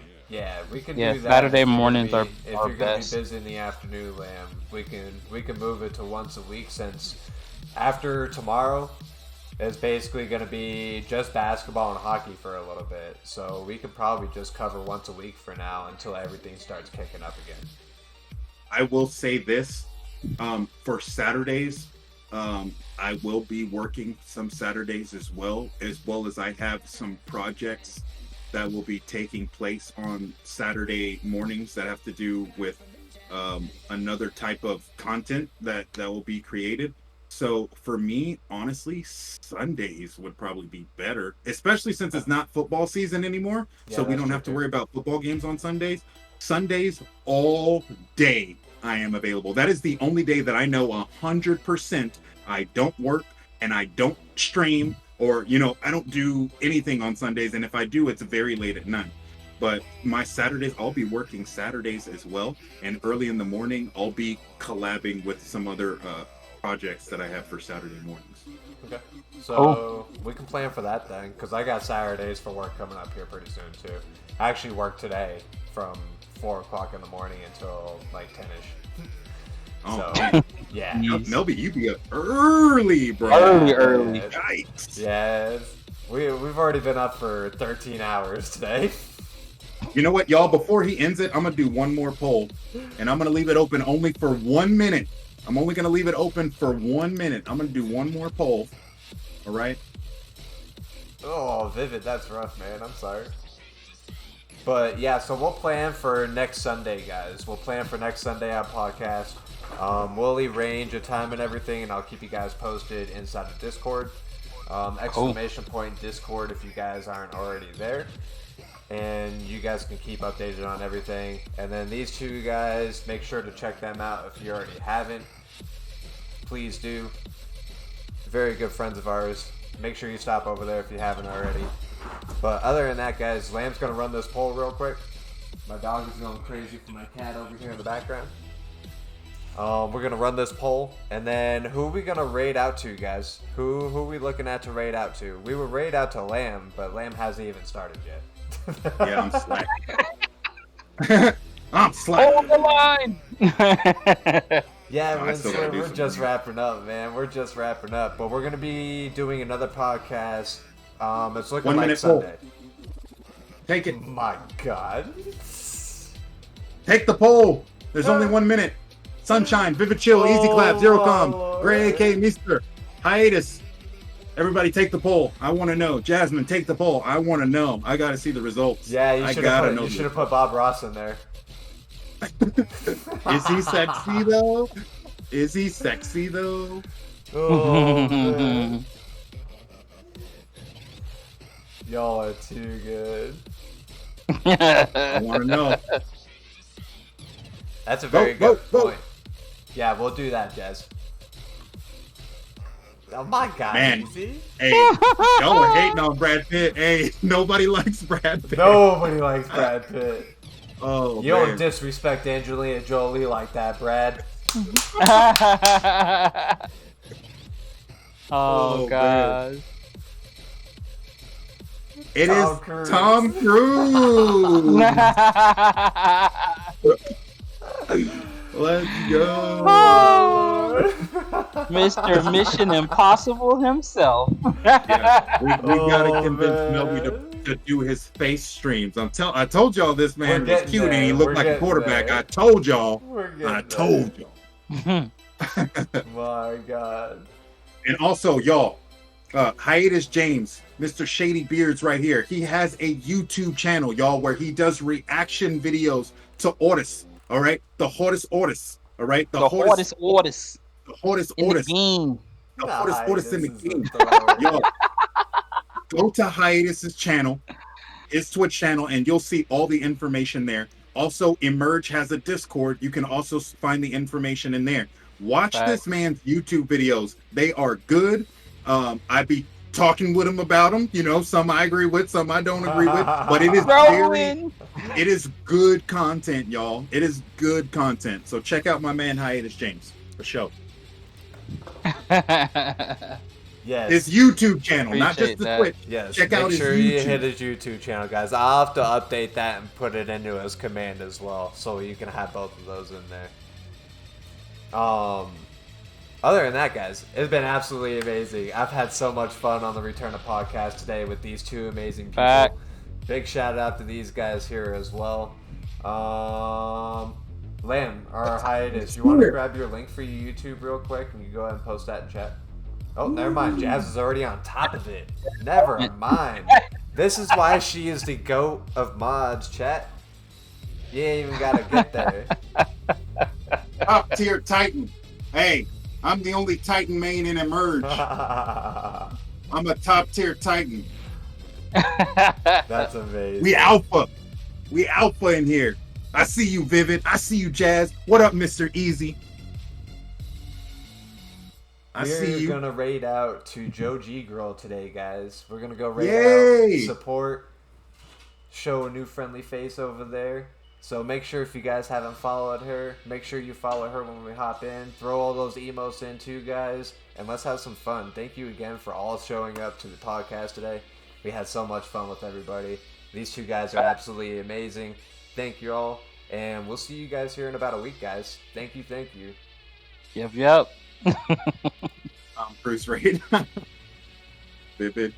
We can Yeah, do that. Saturday mornings are if you're gonna best. be busy in the afternoon, Lamb, we can move it to once a week since after tomorrow is basically gonna be just basketball and hockey for a little bit. So we could probably just cover once a week for now until everything starts kicking up again. I will say this, for Saturdays, I will be working some Saturdays as well as I have some projects that will be taking place on Saturday mornings that have to do with another type of content that will be created. So for me, honestly, Sundays would probably be better, especially since it's not football season anymore. Yeah, so we don't have to worry about football games on Sundays. Sundays all day I am available. That is the only day that I know 100% I don't work and I don't stream or, I don't do anything on Sundays. And if I do, it's very late at night. But my Saturdays, I'll be working Saturdays as well. And early in the morning, I'll be collabing with some other projects that I have for Saturday mornings. Okay. So we can plan for that then, because I got Saturdays for work coming up here pretty soon too. I actually worked today from 4 o'clock in the morning until like 10ish. Oh, so, yeah. Melby, you be up early, bro. Early. Yikes. Yeah, we've already been up for 13 hours today. You know what, y'all? Before he ends it, I'm going to do one more poll, and I'm going to leave it open only for 1 minute. I'm only going to leave it open for 1 minute. I'm going to do one more poll. All right? Oh, Vivid, that's rough, man. I'm sorry. But, yeah, so we'll plan for next Sunday, guys. We'll plan for next Sunday on podcast. We'll arrange a time and everything, and I'll keep you guys posted inside of Discord. Exclamation point Discord if you guys aren't already there. And you guys can keep updated on everything. And then these two guys, make sure to check them out if you already haven't. Please do. Very good friends of ours. Make sure you stop over there if you haven't already. But other than that, guys, Lamb's going to run this poll real quick. My dog is going crazy for my cat over here in the background. We're going to run this poll. And then who are we going to raid out to, guys? Who are we looking at to raid out to? We would raid out to Lamb, but Lamb hasn't even started yet. Yeah, I'm slack. I'm slack. Hold the line. Yeah, No, we're just wrapping up, man. We're just wrapping up. But we're going to be doing another podcast. It's looking 1 like minute Sunday. poll. Take it. My God. Take the poll. There's only 1 minute. Sunshine, Vivid Chill, Easy Clap, Zero Calm, Lord. Gray AK, Mister, Hiatus. Everybody take the poll. I want to know. Jasmine, take the poll. I want to know. I got to see the results. Yeah, I gotta know. you should have put Bob Ross in there. Is he sexy though? Is he sexy though? Oh, man. Y'all are too good. I want to know. That's a very Vote, good vote, point. Yeah, we'll do that, Jez. Oh my God, Man. Easy. Hey, y'all are hating on Brad Pitt. Hey, nobody likes Brad Pitt. Nobody likes Brad Pitt. Oh, You man. don't disrespect Angelina Jolie like that, Brad. Oh, man. God. It Tom is Cruise. Tom Cruise. Let's go. Oh, Mr. Mission Impossible himself. Yeah, we gotta Oh, convince man. Melby to do his face streams. I told y'all this We're man was getting cute and he there. looked We're like a getting quarterback. there. I told y'all. We're getting I there. told y'all. My God. And also, y'all, Hiatus James, Mr. Shady Beards right here. He has a YouTube channel, y'all, where he does reaction videos to Otis. All right, the hottest Otis. All right, The hottest orders the hottest in the Otis. game. The hottest Otis in the Hiatus is game. the Yo, go to Hiatus's channel, his Twitch channel, and you'll see all the information there. Also, Emerge has a Discord. You can also find the information in there. Watch Facts. this man's YouTube videos. They are good. I be talking with him about them. You know, some I agree with, some I don't agree with. But it is Rolling. it is good content, y'all. It is good content. So check out my man Hiatus James for sure. Yes. His YouTube channel, not Appreciate just the that. Twitch. Yes, Check make out his sure you YouTube. hit his YouTube channel, guys. I'll have to update that and put it into his command as well, so you can have both of those in there. Other than that, guys, it's been absolutely amazing. I've had so much fun on the Return of Podcast today with these two amazing people. Fact. Big shout out to these guys here as well. Lamb, our Hiatus, you want to grab your link for your YouTube real quick, and you go ahead and post that in chat? Oh, never mind. Jazz is already on top of it. Never mind. This is why she is the GOAT of mods, chat. You ain't even gotta get there. Top tier Titan. Hey, I'm the only Titan main in Emerge. I'm a top tier Titan. That's amazing. We alpha. We alpha in here. I see you, Vivid. I see you, Jazz. What up, Mr. Easy? I see We're you. gonna raid out to Joe G Girl today, guys. We're gonna go raid Yay! out, support, show a new friendly face over there. So make sure if you guys haven't followed her, make sure you follow her when we hop in. Throw all those emotes in too, guys, and let's have some fun. Thank you again for all showing up to the podcast today. We had so much fun with everybody. These two guys are absolutely amazing. Thank you all, and we'll see you guys here in about a week, guys. Thank you, thank you. Yep. Bruce Raid. Vivid.